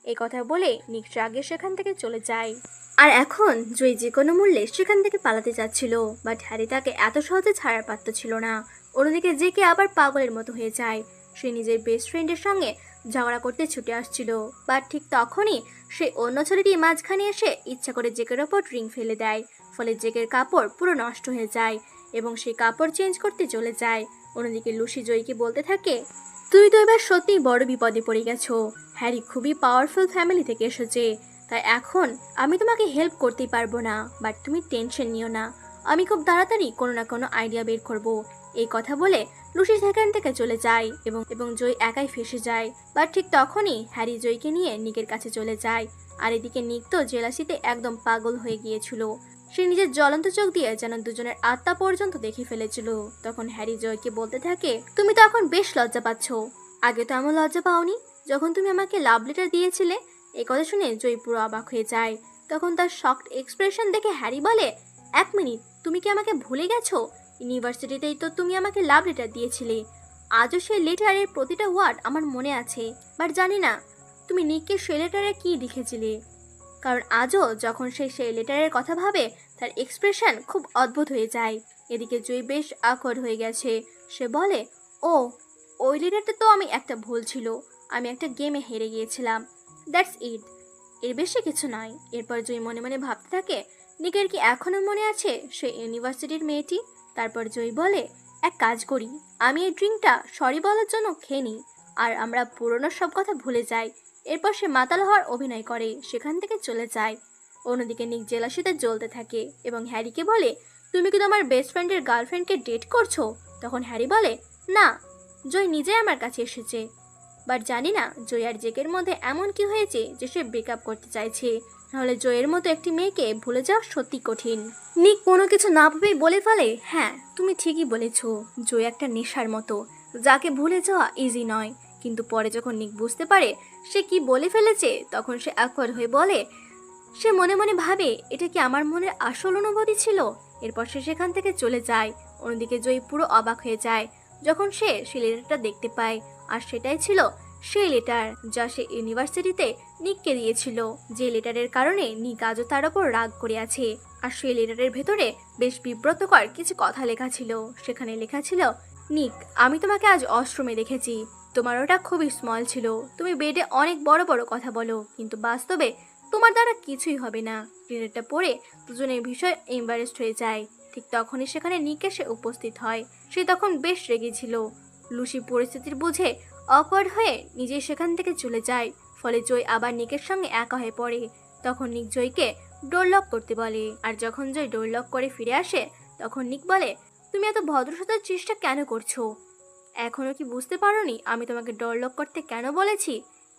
এই কথা বলে নিক রাগে সেখান থেকে চলে যায়। আর এখন জয় যে কোনো মূল্যে সেখান থেকে পালাতে যাচ্ছিল, বাট হ্যারি তাকে এত সহজে ছাড়ার পাত্র ছিল না। অন্যদিকে জেকে আবার পাগলের মতো হয়ে যায়। সে নিজের বেস্ট ফ্রেন্ডের সঙ্গে ঝগড়া করতে ছুটে আসছিল, বাট ঠিক তখনই সে অন্য ছেলেটি মাঝখানে এসে ইচ্ছা করে জেকের ওপর রিং ফেলে দেয়। ফলে জেকের কাপড় পুরো নষ্ট হয়ে যায় এবং সে কাপড় চেঞ্জ করতে চলে যায়। অন্যদিকে লুসি জয়কে বলতে থাকে, তুমি তো এবার সত্যিই বড় বিপদে পড়ে গেছো। হ্যারি খুবই পাওয়ারফুল ফ্যামিলি থেকে এসেছে, তাই এখন আমি তোমাকে হেল্প করতেই পারবো না, বাট তুমি টেনশন নিও না, আমি খুব তাড়াতাড়ি কোনো না কোনো আইডিয়া বের করব। এই কথা বলে লুসি সেখান থেকে চলে যায় এবং জয় একাই ফেসে যায়। বাট ঠিক তখনই হ্যারি জয়কে নিয়ে নিকের কাছে চলে যায়। আর এদিকে নিক তো জেলাসিতে একদম পাগল হয়ে গিয়েছিল। সে নিজের জ্বলন্ত চোখ দিয়ে যেন দুজনের আত্মা পর্যন্ত দেখে ফেলেছিল। তখন হ্যারি জয়কে বলতে থাকে, তুমি তো এখন বেশ লজ্জা পাচ্ছ, আগে তো এমন লজ্জা পাওনি যখন তুমি আমাকে লাভ লেটার দিয়েছিলে। এই কথা শুনে জয় পুরো অবাক হয়ে যায়। তখন তার শকড এক্সপ্রেশন দেখে হ্যারি বলে, এক মিনিট, তুমি কি আমাকে ভুলে গেছো? ইউনিভার্সিটিতেই তো তুমি আমাকে লাভ লেটার দিয়েছিলে। আজও সেই লেটারের প্রতিটা ওয়ার্ড আমার মনে আছে, বাট জানি না তুমি নিককে সেই লেটারে কী লিখেছিলে। কারণ আজও যখন সে সেই লেটারের কথা ভাবে তার এক্সপ্রেশন খুব অদ্ভুত হয়ে যায়। এদিকে জয় বেশ আকওয়ার্ড হয়ে গেছে। সে বলে, ও, ওই লেটারটা তো আমি একটা ভুল ছিল, আমি একটা গেমে হেরে গিয়েছিলাম, দ্যাটস ইট, এর বেশি কিছু নয়। এরপর জয় মনে মনে ভাবতে থাকে, নিকের কি এখনও মনে আছে সে ইউনিভার্সিটির মেয়েটি? তারপর জয় বলে, এক কাজ করি, আমি এই ড্রিঙ্কটা সরি বলার জন্য খেয়ে নিই আর আমরা পুরনো সব কথা ভুলে যাই। এরপর সে মাতাল হওয়ার অভিনয় করে সেখান থেকে চলে যায়। অন্যদিকে নিক জেলাসিতে জ্বলতে থাকে এবং হ্যারিকে বলে, তুমি কি তোমার বেস্ট ফ্রেন্ডের গার্লফ্রেন্ডকে ডেট করছো? তখন হ্যারি বলে, না, জয় নিজেই আমার কাছে এসেছে। বাট জানি না জয় আর জেকের মধ্যে এমন কি হয়েছে যে সে ব্রেকআপ করতে চাইছে, নাহলে জয়ের মতো একটি মেয়েকে ভুলে যাওয়া সত্যি কঠিন। নিক কোনো কিছু না ভেবেই বলে ফেলে, হ্যাঁ তুমি ঠিকই বলেছ, জয় একটা নেশার মতো, যাকে ভুলে যাওয়া ইজি নয়। কিন্তু পরে যখন নিক বুঝতে পারে সে কি বলে ফেলেছে তখন সে অ্যাকওয়ার্ড হয়ে বলে, সে মনে মনে ভাবে এটা কি আমার মনের আসল অনুভূতি ছিল। এরপর সে সেখান থেকে চলে যায়। অন্যদিকে জয় পুরো অবাক হয়ে যায় যখন সে সেই লেটারটা দেখতে পায়। আর সেটাই ছিল সেই লেটার যা সে ইউনিভার্সিটিতে নিককে দিয়েছিল, যে লেটারের কারণে নিক আজও তার ওপর রাগ করে আছে। আর সেই লেটারের ভেতরে বেশ বিব্রতকর কিছু কথা লেখা ছিল। সেখানে লেখা ছিল, নিক, আমি তোমাকে আজ ওয়াশরুমে দেখেছি, তোমার ওটা খুবই স্মল ছিল, তুমি বেডে অনেক বড় বড় কথা বলো কিন্তু বাস্তবে তোমার দ্বারা কিছুই হবে না। লেটারটা পড়ে দুজনের ভীষণ এম্বারেসড হয়ে যায়। ঠিক তখনই সেখানে নিক এসে উপস্থিত হয়। সে তখন বেশ রেগেছিল। লুসি পরিস্থিতির বুঝে অকওয়ার্ড হয়ে নিজেই সেখান থেকে চলে যায়। ফলে জয় আবার নিকের সঙ্গে একা হয়ে পড়ে। তখন নিক জয়কে ডোর লক করতে বলে, আর যখন জয় ডোর লক করে ফিরে আসে তখন নিক বলে, তুমি এত ভদ্র সাজার চেষ্টা কেন করছো? এখনো কি বুঝতে পারোনি আমি তোমাকে ডোর লক করতে কেন বলেছি?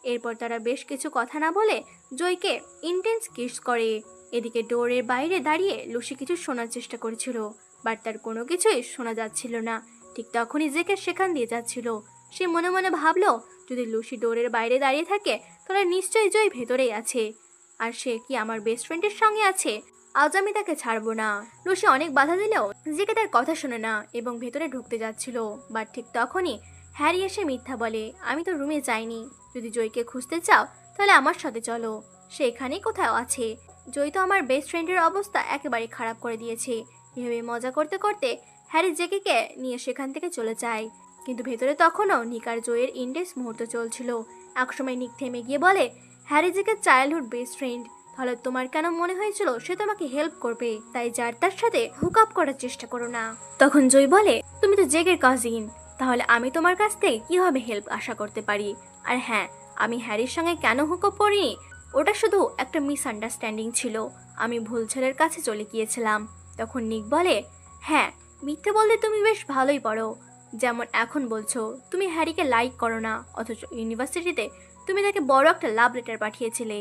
এরপর তারা বেশ কিছু কথা না বলে জয়কে ইন্টেন্স কিস করে। এদিকে ডোরের বাইরে দাঁড়িয়ে লুসি কিছু শোনার চেষ্টা করেছিল, বাট তার কোনো কিছুই শোনা যাচ্ছিল না। ঠিক তখনই জেকে সেখান দিয়ে যাচ্ছিল। সে মনে মনে ভাবলো, যদি লুসি ডোরের বাইরে দাঁড়িয়ে থাকে তাহলে নিশ্চয়ই জয় ভেতরেই আছে, আর সে কি আমার বেস্ট ফ্রেন্ডের সঙ্গে আছে। আজ আমি তাকে ছাড়বো না। লুসি অনেক বাধা দিলেও জেকে তার কথা শোনে না এবং ভেতরে ঢুকতে যাচ্ছিল, বাট ঠিক তখনই হ্যারি এসে মিথ্যা বলে, আমি তো রুমে যাইনি। যদি জয়কে খুঁজতে চাও তাহলে আমার সাথে চলো, সে এখানেই কোথাও আছে। জয় তো আমার বেস্ট ফ্রেন্ডের অবস্থা একেবারে খারাপ করে দিয়েছে। এভাবে মজা করতে করতে হ্যারি জেকেকে নিয়ে সেখান থেকে চলে যায়। কিন্তু ভেতরে তখনও নিক আর জয়ের ইন্টেন্স মুহূর্ত চলছিল। একসময় নিক থেমে গিয়ে বলে, হ্যারি জেকের চাইল্ডহুড বেস্ট ফ্রেন্ড, তাহলে তোমার কেন মনে হয়েছিল সে তোমাকে হেল্প করবে, তাই যার তার সাথে হুক আপ করার চেষ্টা করো না? তখন জয় বলে, তুমি তো জেকের কাজিন, তাহলে আমি তোমার কাছ থেকে কিভাবে হেল্প আশা করতে পারি? আর হ্যাঁ, আমি হ্যারির সঙ্গে কেন হুক আপ করিনি, ওটা শুধু একটা মিসআন্ডারস্ট্যান্ডিং ছিল। আমি ভুল ছেলের কাছে চলে গিয়েছিলাম। তখন নিক বলে, হ্যাঁ, মিথ্যে বলতে তুমি বেশ ভালোই পারো। যেমন এখন বলছো তুমি হ্যারিকে লাইক করো না, অথচ ইউনিভার্সিটিতে তুমি তাকে বড় একটা লাভ লেটার পাঠিয়েছিলে।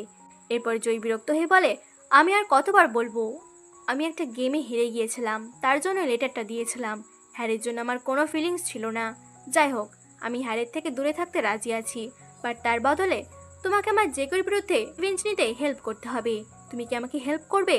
এরপর জয় বিরক্ত হয়ে বলে, আমি আর কতবার বলবো, আমি একটা গেমে হেরে গিয়েছিলাম, তার জন্য লেটারটা দিয়েছিলাম। হ্যারির জন্য আমার কোনো ফিলিংস ছিল না। যাই হোক, আমি হ্যারির থেকে দূরে থাকতে রাজি আছি, বাট তার বদলে তোমাকে আমার জেকের বিরুদ্ধে রিভেঞ্জ নিতে হেল্প করতে হবে। তুমি কি আমাকে হেল্প করবে?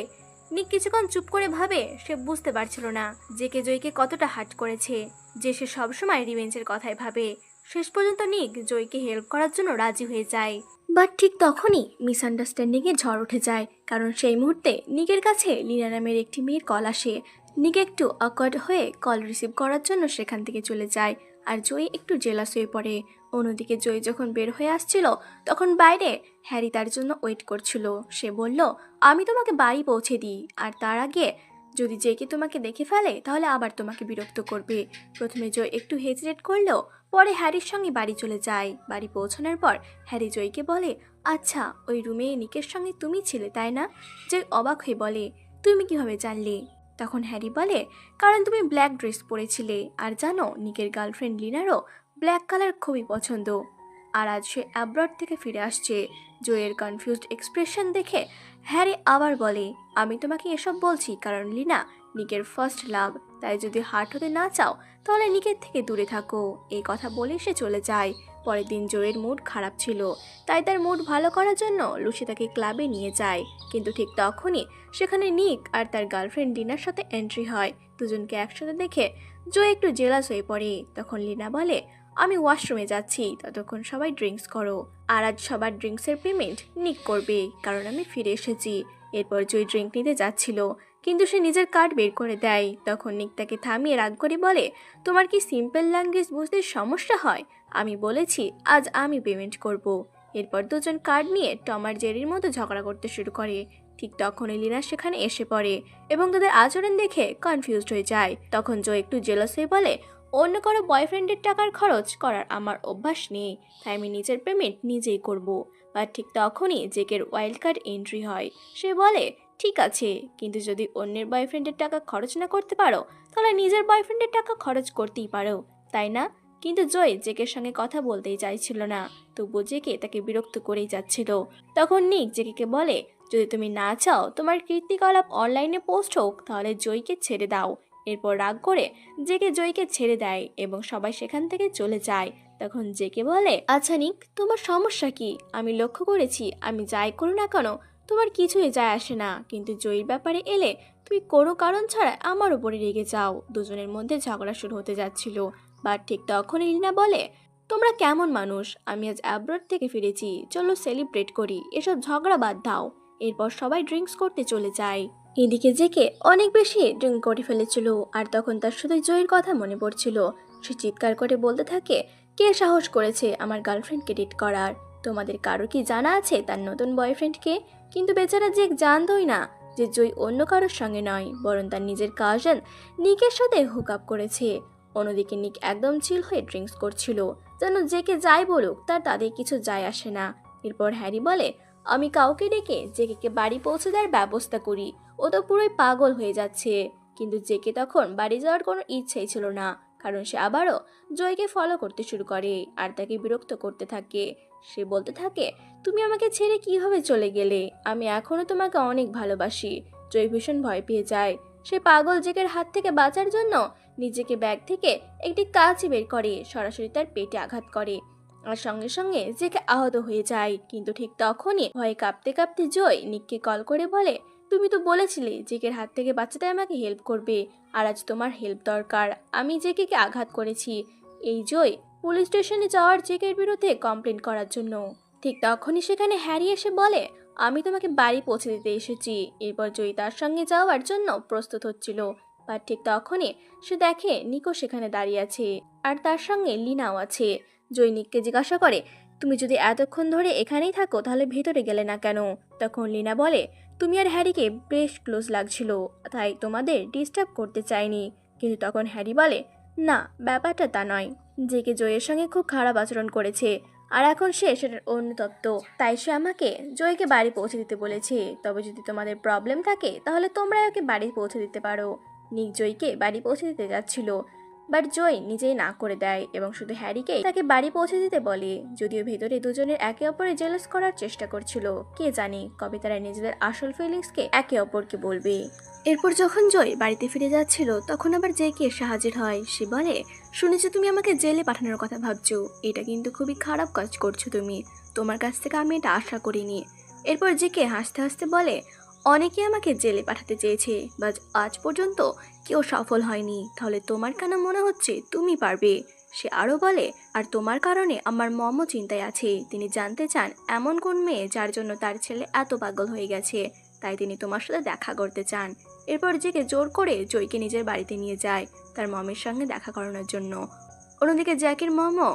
নিক কিছুক্ষণ চুপ করে ভাবে। সে বুঝতে পারছিল না জেকে জয়কে কতটা হার্ট করেছে, যে সে সবসময় রিভেঞ্জের কথাই ভাবে। শেষ পর্যন্ত নিক জয়কে হেল্প করার জন্য রাজি হয়ে যায়। বাট ঠিক তখনই মিসআন্ডারস্ট্যান্ডিংয়ে ঝড় উঠে যায়, কারণ সেই মুহূর্তে নিকের কাছে লীনা নামের একটি মেয়ের কল আসে। নিক একটু অকওয়ার্ড হয়ে কল রিসিভ করার জন্য সেখান থেকে চলে যায়, আর জয় একটু জেলাস হয়ে পড়ে। অন্যদিকে জয় যখন বের হয়ে আসছিল তখন বাইরে হ্যারি তার জন্য ওয়েট করছিল। সে বলল, আমি তোমাকে বাড়ি পৌঁছে দিই, আর তার আগে যদি জেকে তোমাকে দেখে ফেলে তাহলে আবার তোমাকে বিরক্ত করবে। প্রথমে জয় একটু হেজিটেট করলেও পরে হ্যারির সঙ্গে বাড়ি চলে যায়। বাড়ি পৌঁছানোর পর হ্যারি জয়কে বলে, আচ্ছা, ওই রুমে নিকের সঙ্গে তুমি ছিলে তাই না? জয় অবাক হয়ে বলে, তুমি কিভাবে জানলে? তখন হ্যারি বলে, কারণ তুমি ব্ল্যাক ড্রেস পরেছিলে, আর জানো নিকের গার্লফ্রেন্ড লিনারও ব্ল্যাক কালার খুবই পছন্দ, আর আজ সে অ্যাব্রড থেকে ফিরে আসছে। জয়ের কনফিউজড এক্সপ্রেশন দেখে হ্যারি আবার বলে, আমি তোমাকে এসব বলছি কারণ লিনা নিকের ফার্স্ট লাভ, তাই যদি হার্ট হতে না চাও তাহলে নিকের থেকে দূরে থাকো। এই কথা বলে সে চলে যায়। পরের দিন জয়ের মুড খারাপ ছিল, তাই তার মুড ভালো করার জন্য লুসি তাকে ক্লাবে নিয়ে যায়। কিন্তু ঠিক তখনই সেখানে নিক আর তার গার্লফ্রেন্ড লিনার সাথে এন্ট্রি হয়। দুজনকে একসাথে দেখে জয় একটু জেলাস হয়ে পড়ে। তখন লিনা বলে, আমি ওয়াশরুমে যাচ্ছি, ততক্ষণ সবাই ড্রিঙ্কস করো, আর আজ সবার ড্রিঙ্কসের পেমেন্ট নিক করবে, কারণ আমি ফিরে এসেছি। এরপর জয় ড্রিঙ্ক নিতে যাচ্ছিল, কিন্তু সে নিজের কার্ড বের করে দেয়। তখন নিক তাকে থামিয়ে রাগ করে বলে, তোমার কি সিম্পল ল্যাঙ্গুয়েজ বুঝতে সমস্যা হয়? আমি বলেছি আজ আমি পেমেন্ট করব। এরপর দুজন কার্ড নিয়ে টম আর জেরির মতো ঝগড়া করতে শুরু করে। ঠিক তখনই লিনা সেখানে এসে পড়ে এবং তাদের আচরণ দেখে কনফিউজড হয়ে যায়। তখন জয় একটু জেলাস হয়ে বলে, অন্য কারো বয়ফ্রেন্ডের টাকার খরচ করার আমার অভ্যাস নেই, তাই আমি নিজের পেমেন্ট নিজেই করব। বা ঠিক তখনই জেকের ওয়াইল্ড কার্ড এন্ট্রি হয়। সে বলে, ঠিক আছে, কিন্তু যদি অন্যের বয়ফ্রেন্ডের টাকা খরচ না করতে পারো তাহলে নিজের বয়ফ্রেন্ডের টাকা খরচ করতেই পারো, তাই না? কিন্তু জয় জেকের সঙ্গে কথা বলতেই চাইছিল না, তবুও জেকে তাকে বিরক্ত করেই যাচ্ছিল। তখন নিক জেকে বলে, যদি তুমি না চাও তোমার কীর্তিকলাপ অনলাইনে পোস্ট হোক তাহলে জয়কে ছেড়ে দাও। এরপর রাগ করে জেকে জয়কে ছেড়ে দেয় এবং সবাই সেখান থেকে চলে যায়। তখন জেকে বলে, আচ্ছা নিক, তোমার সমস্যা কি? আমি লক্ষ্য করেছি আমি যাই করো না কেন তোমার কিছুই যায় আসে না, কিন্তু জয়ের ব্যাপারে এলে তুমি কোনো কারণ ছাড়া আমার উপরে রেগে যাও। দুজনের মধ্যে ঝগড়া শুরু হতে যাচ্ছিল। বা ঠিক তখন ইলিনা বলে, তোমরা কেমন মানুষ? আমি আজ অ্যাব্রড থেকে ফিরেছি, চলো সেলিব্রেট করি, এসব ঝগড়া বাদ দাও। এরপর সবাই ড্রিঙ্কস করতে চলে যায়। এদিকে জেকে অনেক বেশি ড্রিঙ্ক করে ফেলেছিল, আর তখন তার শুধু জয়ের কথা মনে পড়ছিল। সে চিৎকার করে বলতে থাকে, কে সাহস করেছে আমার গার্লফ্রেন্ডকে ডেট করার? তোমাদের কারো কি জানা আছে তার নতুন বয়ফ্রেন্ডকে? কিন্তু বেচারা জেক জানতোই না যে জয় অন্য কারোর সঙ্গে নয়, বরং তার নিজের কাজিন নিকের সাথে হুক আপ করেছে। অন্যদিকে নিক একদম চিল হয়ে ড্রিঙ্কস করছিল, যেন জেকে যাই বলুক তাদের কিছু যায় আসে না। এরপর হ্যারি বলে, আমি কাউকে ডেকে জেকে বাড়ি পৌঁছে দেওয়ার ব্যবস্থা করি, ও তো পুরোই পাগল হয়ে যাচ্ছে। কিন্তু জেকে তখন বাড়ি যাওয়ার কোনো ইচ্ছেই ছিল না, কারণ সে আবারও জয়কে ফলো করতে শুরু করে আর তাকে বিরক্ত করতে থাকে। সে বলতে থাকে, তুমি আমাকে ছেড়ে কিভাবে চলে গেলে? আমি এখনো তোমাকে অনেক ভালোবাসি। জয় ভীষণ ভয় পেয়ে যায়। সে পাগল জেকের হাত থেকে বাঁচার জন্য নিজেকে ব্যাগ থেকে একটি কাঁচি বের করে সরাসরি তার পেটে আঘাত করে, আর সঙ্গে সঙ্গে জেকে আহত হয়ে যায়। কিন্তু ঠিক তখনই ভয়ে কাঁপতে কাঁপতে জয় নিককে কল করে বলে, তুমি তো বলেছিলে জেকের হাত থেকে বাঁচাতে আমাকে হেল্প করবে, আর আজ তোমার হেল্প দরকার। আমি জেকে আঘাত করেছি। এই জয় পুলিশ স্টেশনে যাওয়ার জেকের বিরুদ্ধে কমপ্লেন করার জন্য। ঠিক তখনই সেখানে হ্যারি এসে বলে, আমি তোমাকে বাড়ি পৌঁছে দিতে এসেছি। এরপর জয় তার সঙ্গে যাওয়ার জন্য প্রস্তুত হচ্ছিল, আর ঠিক তখনই সে দেখে নিকো সেখানে দাঁড়িয়ে আছে, আর তার সঙ্গে লিনাও আছে। জয় নিককে জিজ্ঞাসা করে, তুমি যদি এতক্ষণ ধরে এখানেই থাকো তাহলে ভেতরে গেলে না কেন? তখন লিনা বলে, তুমি আর হ্যারিকে বেশ ক্লোজ লাগছিল, তাই তোমাদের ডিস্টার্ব করতে চাইনি। কিন্তু তখন হ্যারি বলে, না, ব্যাপারটা তা নয়। জেকে জয়ের সঙ্গে খুব খারাপ আচরণ করেছে, আর এখন সে সেটার অনুতপ্ত, তাই সে আমাকে জয়কে বাড়ি পৌঁছে দিতে বলেছে। তবে যদি তোমাদের প্রবলেম থাকে তাহলে তোমরা ওকে বাড়ি পৌঁছে দিতে পারো। নিক জয়কে বাড়ি পৌঁছে দিতে যাচ্ছিল, বাট জয় নিজেই না করে দেয় এবং শুধু হ্যারিকে তাকে বাড়ি পৌঁছে দিতে বলে। যদিও ভেতরে দুজনের একে অপরে জেলাস করার চেষ্টা করছিল, কে জানে কবে তারা নিজেদের আসল ফিলিংসকে একে অপরকে বলবে। এরপর যখন জয় বাড়িতে ফিরে যাচ্ছিল তখন আবার জেকে এসে হাজির হয়। সে বলে, শুনেছি তুমি আমাকে জেলে পাঠানোর কথা ভাবছো। এটা কিন্তু খুবই খারাপ কাজ করছো তুমি। তোমার কাছ থেকে আমি এটা আশা করিনি। এরপর জেকে হাসতে হাসতে বলে, অনেকে আমাকে জেলে পাঠাতে চেয়েছে, বাট আজ পর্যন্ত কেউ সফল হয়নি। তাহলে তোমার কেন মনে হচ্ছে তুমি পারবে? সে আরও বলে, আর তোমার কারণে আমার মমও চিন্তায় আছে। তিনি জানতে চান এমন কোন মেয়ে যার জন্য তার ছেলে এত পাগল হয়ে গেছে, তাই তিনি তোমার সাথে দেখা করতে চান। এরপর জেকে জোর করে জয়কে নিজের বাড়িতে নিয়ে যায় তার মমের সঙ্গে দেখা করানোর জন্য। অন্যদিকে জ্যাকের মমও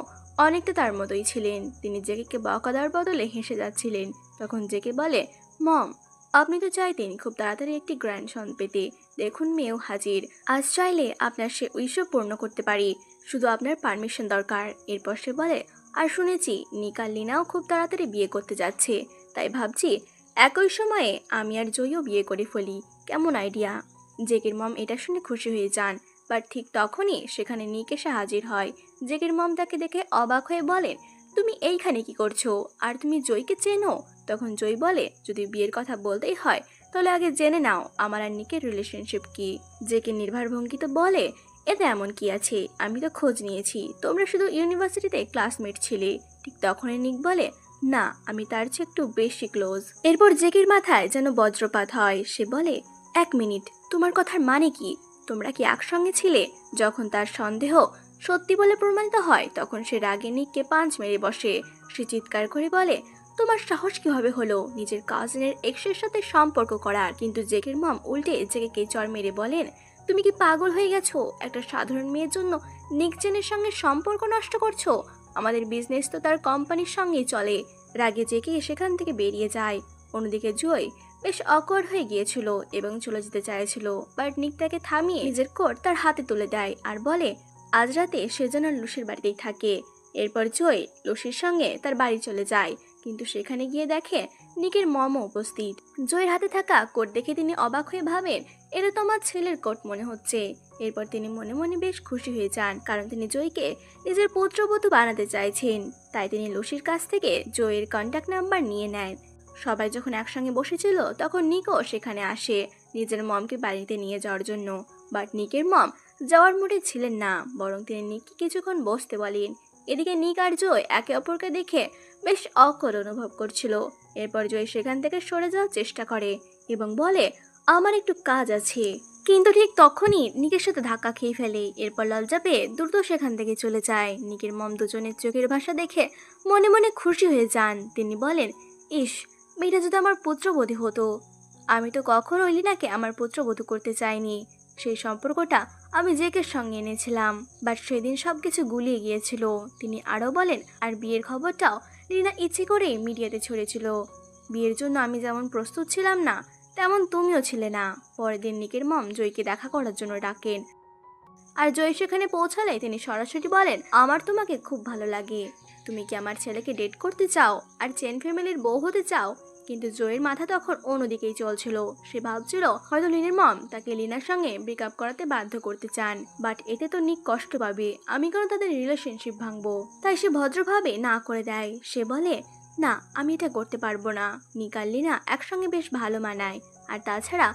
অনেকটা তার মতোই ছিলেন। তিনি জেকে বকা দেওয়ার বদলে হেসে যাচ্ছিলেন। তখন জেকে বলে, মম, আপনি তো চাইতেন খুব তাড়াতাড়ি একটি গ্র্যান্ডসন পেতে। দেখুন মেয়েও হাজির। আজ চাইলে আপনার সে উইশও পূর্ণ করতে পারি, শুধু আপনার পারমিশন দরকার। এরপর সে বলে, আর শুনেছি নিক আর লিনাও খুব তাড়াতাড়ি বিয়ে করতে যাচ্ছে, তাই ভাবছি একই সময়ে আমি আর জয়ও বিয়ে করে ফেলি। কেমন আইডিয়া? জেকের মম এটা শুনে খুশি হয়ে যান, বাট ঠিক তখনই সেখানে নিক এসে হাজির হয়। জেকের মম তাকে দেখে অবাক হয়ে বলেন, তুমি এইখানে কি করছো? আর তুমি জয়কে চেনো? তখন জয় বলে, যদি বিয়ের কথা বলতেই হয় তাহলে আগে জেনে নাও আমার আর নিকের রিলেশনশিপ কি। জেকে নির্ভর ভঙ্গিতে বলে, এতে এমন কি আছে? আমি তো খোঁজ নিয়েছি, তোমরা শুধু ইউনিভার্সিটিতে ক্লাসমেট ছিলে। ঠিক তখনই নিক বলে, না, আমি তার চেয়ে একটু বেশি ক্লোজ। এরপর জেকের মাথায় যেন বজ্রপাত হয়। সে বলে, এক মিনিট, তোমার কথার মানে কি? তোমরা কি একসঙ্গে ছিলে? যখন তার সন্দেহ সত্যি বলে প্রমাণিত হয় তখন সে রাগে নিককে পাঞ্চ মেরে বসে। সে চিৎকার করে বলে, তোমার সাহস কিভাবে হলো নিজের কাজিনের এক্সের সাথে সম্পর্ক করার? কিন্তু জেকের মম উল্টে জেকে চড় মেরে বলেন, তুমি কি পাগল হয়ে গেছো? একটা সাধারণ মেয়ের জন্য নিক জেনের সঙ্গে সম্পর্ক নষ্ট করছো? আমাদের বিজনেস তো তার কোম্পানির সঙ্গেই চলে। রাগে জেকে সেখান থেকে বেরিয়ে যায়। অন্যদিকে জয় বেশ অকওয়ার্ড হয়ে গিয়েছিল এবং চলে যেতে চাইছিল, বাট নিক তাকে থামিয়ে নিজের কোট তার হাতে তুলে দেয় আর বলে, আজ রাতে সে যেন লুসির বাড়িতেই থাকে। এরপর জয় লুসির সঙ্গে তার বাড়ি চলে যায়, কিন্তু সেখানে গিয়ে দেখে নিকের মমও উপস্থিত। জয়ের হাতে থাকা কোট দেখে তিনি অবাক হয়ে ভাবেন, এটা তো আমার ছেলের কোট মনে হচ্ছে। এরপর তিনি মনে মনে বেশ খুশি হয়ে যান, কারণ তিনি জয়কে নিজের পুত্রবধূ বানাতে চাইছেন। তাই তিনি লুসির কাছ থেকে জয়ের কন্ট্যাক্ট নাম্বার নিয়ে নেন। সবাই যখন একসঙ্গে বসেছিল তখন নিকও সেখানে আসে নিজের মমকে বাড়িতে নিয়ে যাওয়ার জন্য, বাট নিকের মম যাওয়ার মুডে ছিলেন না, বরং তিনি নিককে কিছুক্ষণ বসতে বলেন। এদিকে নিক আর জয় একে অপরকে দেখে বেশ অকওয়ার্ড অনুভব করছিল। এরপর জয় সেখান থেকে সরে যাওয়ার চেষ্টা করে এবং বলে, আমার একটু কাজ আছে। কিন্তু ঠিক তখনই নিকের সাথে ধাক্কা খেয়ে ফেলে। এরপর লজ্জা পেয়ে দ্রুত সেখান থেকে চলে যায়। নিকের মম দুজনের চোখের ভাষা দেখে মনে মনে খুশি হয়ে যান। তিনি বলেন, ইস, মেয়েটা যদি আমার পুত্রবধূ হতো। আমি তো কখনোই লিনাকে আমার পুত্রবধূ করতে চাইনি। সেই সম্পর্কটা আমি জেকের সঙ্গে এনেছিলাম, বাট সেদিন সবকিছু গুলিয়ে গিয়েছিল। তিনি আরও বলেন, আর বিয়ের খবরটাও লিনা ইচ্ছে করেই মিডিয়াতে ছড়েছিল। বিয়ের জন্য আমি যেমন প্রস্তুত ছিলাম না, তেমন তুমিও ছিলে না। পরের দিন নিকের মম জয়কে দেখা করার জন্য ডাকেন, আর জয় সেখানে পৌঁছালে তিনি সরাসরি বলেন, আমার তোমাকে খুব ভালো লাগে। তুমি কি আমার ছেলেকে ডেট করতে চাও আর চেন ফ্যামিলির বউ হতে চাও? কিন্তু জয়ের মাথা তখন অন্যদিকেই চলছিল। সে ভাবছিল হয়তো লিনের মম তাকে লিনার সঙ্গে ব্রেকআপ করাতে বাধ্য করতে চান, বাট এতে তো নিক কষ্ট পাবে, আমি কেন তাদের রিলেশনশিপ ভাঙবো। তাই সে ভদ্রভাবে না করে দেয়। সে বলে, না আমি এটা করতে পারবো না। নিক আর লিনা একসঙ্গে বেশ ভালো মানায়, আর তাছাড়া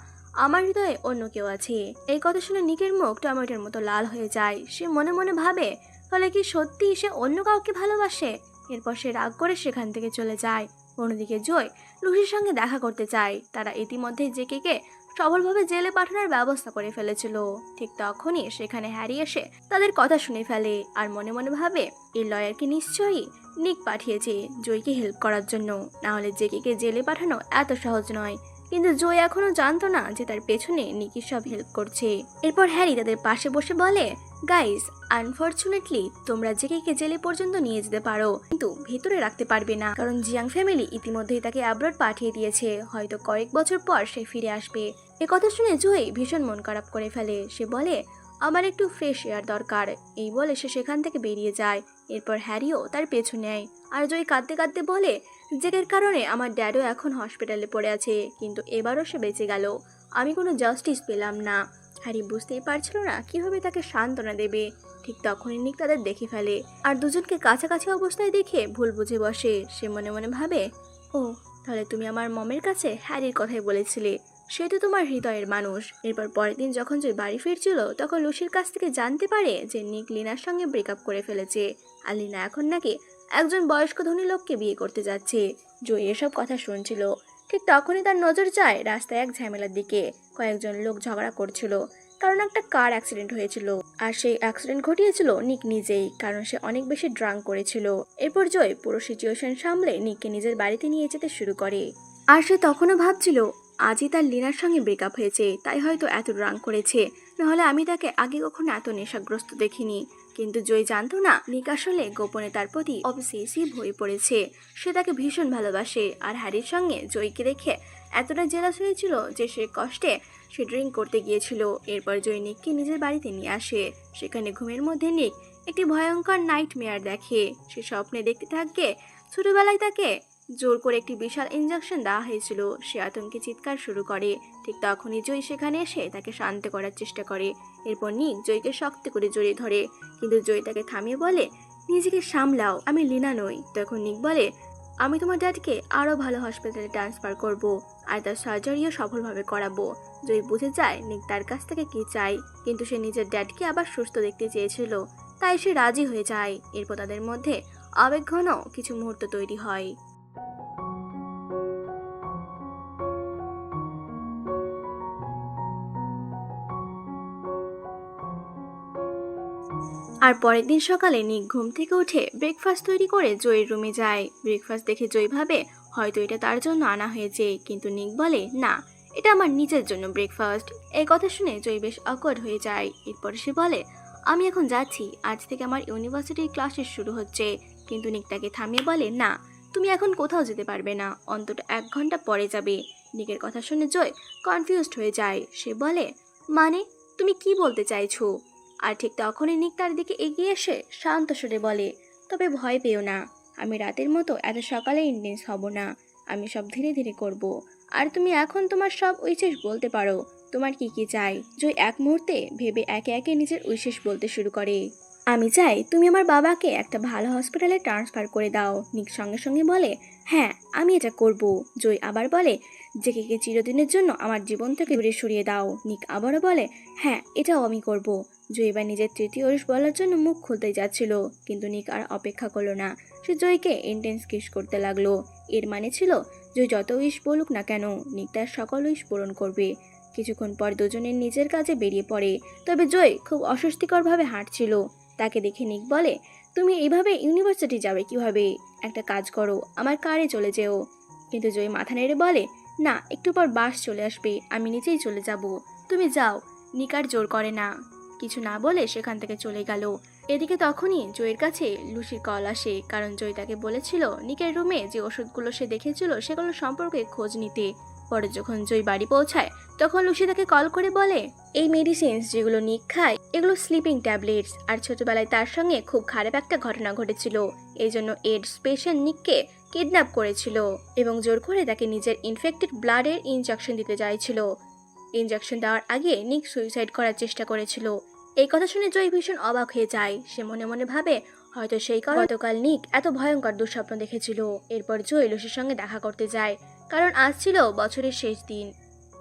আমার হৃদয়ে অন্য কেউ আছে। এই কথা শুনে নিকের মুখ টমেটোর মতো লাল হয়ে যায়। সে মনে মনে ভাবে, ফলে কি সত্যি সে অন্য কাউকে ভালোবাসে? এরপর সে রাগ করে সেখান থেকে চলে যায়। অন্যদিকে জয় লুসির সঙ্গে দেখা করতে চায়। তারা ইতিমধ্যে জেকেকে সফলভাবে জেলে পাঠানোর ব্যবস্থা করে ফেলেছিল। ঠিক তখনই সেখানে হ্যারি এসে তাদের কথা শুনে ফেলে, আর মনে মনে ভাবে এই লয়ারকে নিশ্চয়ই নিক পাঠিয়েছে জয়কে হেল্প করার জন্য, না হলে জেকেকে জেলে পাঠানো এত সহজ নয়। কিন্তু জয় এখনো জানতো না যে তার পেছনে নিকি সব হেল্প করছে। এরপর হ্যারি তাদের পাশে বসে বলে, গাইস, আনফরচুনেটলি তোমরা জেকেকে জেলে পর্যন্ত নিয়ে যেতে পারো, কিন্তু ভেতরে রাখতে পারবে না, কারণ জিয়াং ফ্যামিলি ইতিমধ্যেই তাকে অ্যাব্রড পাঠিয়ে দিয়েছে। হয়তো কয়েক বছর পর সে ফিরে আসবে। এ কথা শুনে জয় ভীষণ মন খারাপ করে ফেলে। সে বলে, আমার একটু ফ্রেশ এয়ার দরকার। এই বলে সে সেখান থেকে বেরিয়ে যায়। এরপর হ্যারিও তার পেছু নেয়। আর জয় কাঁদতে কাঁদতে বলে, জেকের কারণে আমার ড্যাডও এখন হসপিটালে পড়ে আছে, কিন্তু এবারও সে বেঁচে গেল। আমি কোনো জাস্টিস পেলাম না। হ্যারি বুঝতেই পারছিল না কিভাবে তাকে সান্ত্বনা দেবে। ঠিক তখনই নিক তাদের দেখে ফেলে, আর দুজনকে কাছাকাছি অবস্থায় দেখে ভুল বুঝে বসে। সে মনে মনে ভাবে, ও তাহলে তুমি আমার মমের কাছে হ্যারির কথাই বলেছিলে, সে তো তোমার হৃদয়ের মানুষ। এরপর পরের দিন যখন জয় বাড়ি ফিরছিল, তখন লুসির কাছ থেকে জানতে পারে যে নিক লিনার সঙ্গে ব্রেকআপ করে ফেলেছে, আর লিনা এখন নাকি একজন বয়স্ক ধনী লোককে বিয়ে করতে যাচ্ছে। জয় এসব কথা শুনছিল। ঠিক তখনই তার নজর যায় রাস্তায় এক ঝামেলার দিকে। কয়েকজন লোক ঝগড়া করছিল, কারণ একটা কার অ্যাক্সিডেন্ট হয়েছিল, আর সেই অ্যাক্সিডেন্ট ঘটিয়েছিল নিক নিজেই, কারণ সে অনেক বেশি ড্রাঙ্ক করেছিল। এরপর জয় পুরো সিচুয়েশন সামলে নিককে নিজের বাড়িতে নিয়ে যেতে শুরু করে। আর সে তখনও ভাবছিল, আজই তার লিনার সঙ্গে ব্রেকআপ হয়েছে, তাই হয়তো এত ড্রাঙ্ক করেছে, নাহলে আমি তাকে আগে কখনো এত নেশাগ্রস্ত দেখিনি। কিন্তু জয় জানতো না নিক আসলে গোপনে তার প্রতি অবসেসিভ হয়ে পড়েছে। সে তাকে ভীষণ ভালোবাসে, আর হ্যারির সঙ্গে জয়কে দেখে এতটা জেলাস হয়েছিল যে সে কষ্টে সে ড্রিঙ্ক করতে গিয়েছিল। এরপর জয় নিককে নিজের বাড়িতে নিয়ে আসে। সেখানে ঘুমের মধ্যে নিক একটি ভয়ঙ্কর নাইট মেয়ার দেখে। সে স্বপ্নে দেখতে থাকে ছোটবেলায় তাকে জোর করে একটি বিশাল ইনজেকশন দেওয়া হয়েছিল। সে আতঙ্কে চিৎকার শুরু করে। ঠিক তখনই জয় সেখানে এসে তাকে শান্ত করার চেষ্টা করে। এরপর নিক জয়কে শক্ত করে জড়িয়ে ধরে, কিন্তু জয় তাকে থামিয়ে বলে, নিজেকে সামলাও, আমি লিনা নই। তখন নিক বলে, আমি তোমার ড্যাডকে আরও ভালো হসপিটালে ট্রান্সফার করব, আর তার সার্জারিও সফলভাবে করাবো। জয় বুঝে যায় নিক তার কাছ থেকে কি চাই, কিন্তু সে নিজের ড্যাডকে আবার সুস্থ দেখতে চেয়েছিল, তাই সে রাজি হয়ে যায়। এরপর তাদের মধ্যে আবেগঘন কিছু মুহূর্ত তৈরি হয়। আর পরের দিন সকালে নিক ঘুম থেকে উঠে ব্রেকফাস্ট তৈরি করে জয়ের রুমে যায়। ব্রেকফাস্ট দেখে জয় ভাবে হয়তো এটা তার জন্য আনা হয়েছে, কিন্তু নিক বলে, না, এটা আমার নিজের জন্য ব্রেকফাস্ট। এই কথা শুনে জয় বেশ অকওয়ার্ড হয়ে যায়। এরপর সে বলে, আমি এখন যাচ্ছি, আজ থেকে আমার ইউনিভার্সিটির ক্লাসেস শুরু হচ্ছে। কিন্তু নিক তাকে থামিয়ে বলে, না, তুমি এখন কোথাও যেতে পারবে না, অন্তত 1 ঘন্টা পরে যাবে। নিকের কথা শুনে জয় কনফিউজড হয়ে যায়। সে বলে, মানে তুমি কি বলতে চাইছো? আর ঠিক তখনই নিক তার দিকে এগিয়ে এসে শান্ত সুরে বলে, তবে ভয় পেও না, আমি রাতের মতো এত সকালে ইন্টেন্স হব না, আমি সব ধীরে ধীরে করব। আর তুমি এখন তোমার সব উইশেস বলতে পারো, তোমার কি কি চাই। জয় এক মুহূর্তে ভেবে একে একে নিজের উইশেস বলতে শুরু করে। আমি চাই তুমি আমার বাবাকে একটা ভালো হসপিটালে ট্রান্সফার করে দাও। নিক সঙ্গে সঙ্গে বলে, হ্যাঁ আমি এটা করব। জয় আবার বলে, জেকেকে চিরদিনের জন্য আমার জীবন থেকে দূরে সরিয়ে দাও। নিক আবারও বলে, হ্যাঁ এটাও আমি করব। জয় এবার নিজের তৃতীয় উইশ বলার জন্য মুখ খুলতেই যাচ্ছিল, কিন্তু নিক আর অপেক্ষা করলো না। সে জয়কে ইন্টেন্স কিস করতে লাগলো। এর মানে ছিল জয় যত উইশ বলুক না কেন, নিক তার সকল উইশ পূরণ করবে। কিছুক্ষণ পর দুজনের নিজের কাজে বেরিয়ে পড়ে। তবে জয় খুব অস্বস্তিকরভাবে হাঁটছিল। তাকে দেখে নিক বলে, তুমি এইভাবে ইউনিভার্সিটি যাবে কিভাবে? একটা কাজ করো, আমার কারে চলে যেও। কিন্তু জয় মাথা নেড়ে বলে, না, একটু পর বাস চলে আসবে, আমি নিচেই চলে যাব, তুমি যাও। নিক আর জোর করে না, কিছু না বলে সেখান থেকে চলে গেল। এদিকে তখনই জয়ের কাছে লুসির কল আসে, কারণ জয় তাকে বলেছিল নিকের রুমে যে ওষুধগুলো সে দেখেছিল সেগুলো সম্পর্কে খোঁজ নিতে। পরে যখন জয় বাড়ি পৌঁছায়, তখন লুসি তাকে কল করে বলে, এই মেডিসিনস যেগুলো নিক খায় এগুলো স্লিপিং ট্যাবলেটস, আর ছোটবেলায় তার সঙ্গে খুব খারাপ একটা ঘটনা ঘটেছিল। এই জন্য এইডস পেশেন্ট নিককে কিডন্যাপ করেছিল এবং জোর করে তাকে নিজের ইনফেক্টেড ব্লাডের ইনজেকশন দিতে চাইছিল। ইনজেকশন দেওয়ার আগে নিক সুইসাইড করার চেষ্টা করেছিল। এই কথা শুনে জয় ভীষণ অবাক হয়ে যায়। সে মনে মনে ভাবে হয়তো সেই কারণে গতকাল নিক এত ভয়ঙ্কর দুঃস্বপ্ন দেখেছিল। এরপর জয় লুসির সঙ্গে দেখা করতে যায়, কারণ আজ ছিল বছরের শেষ দিন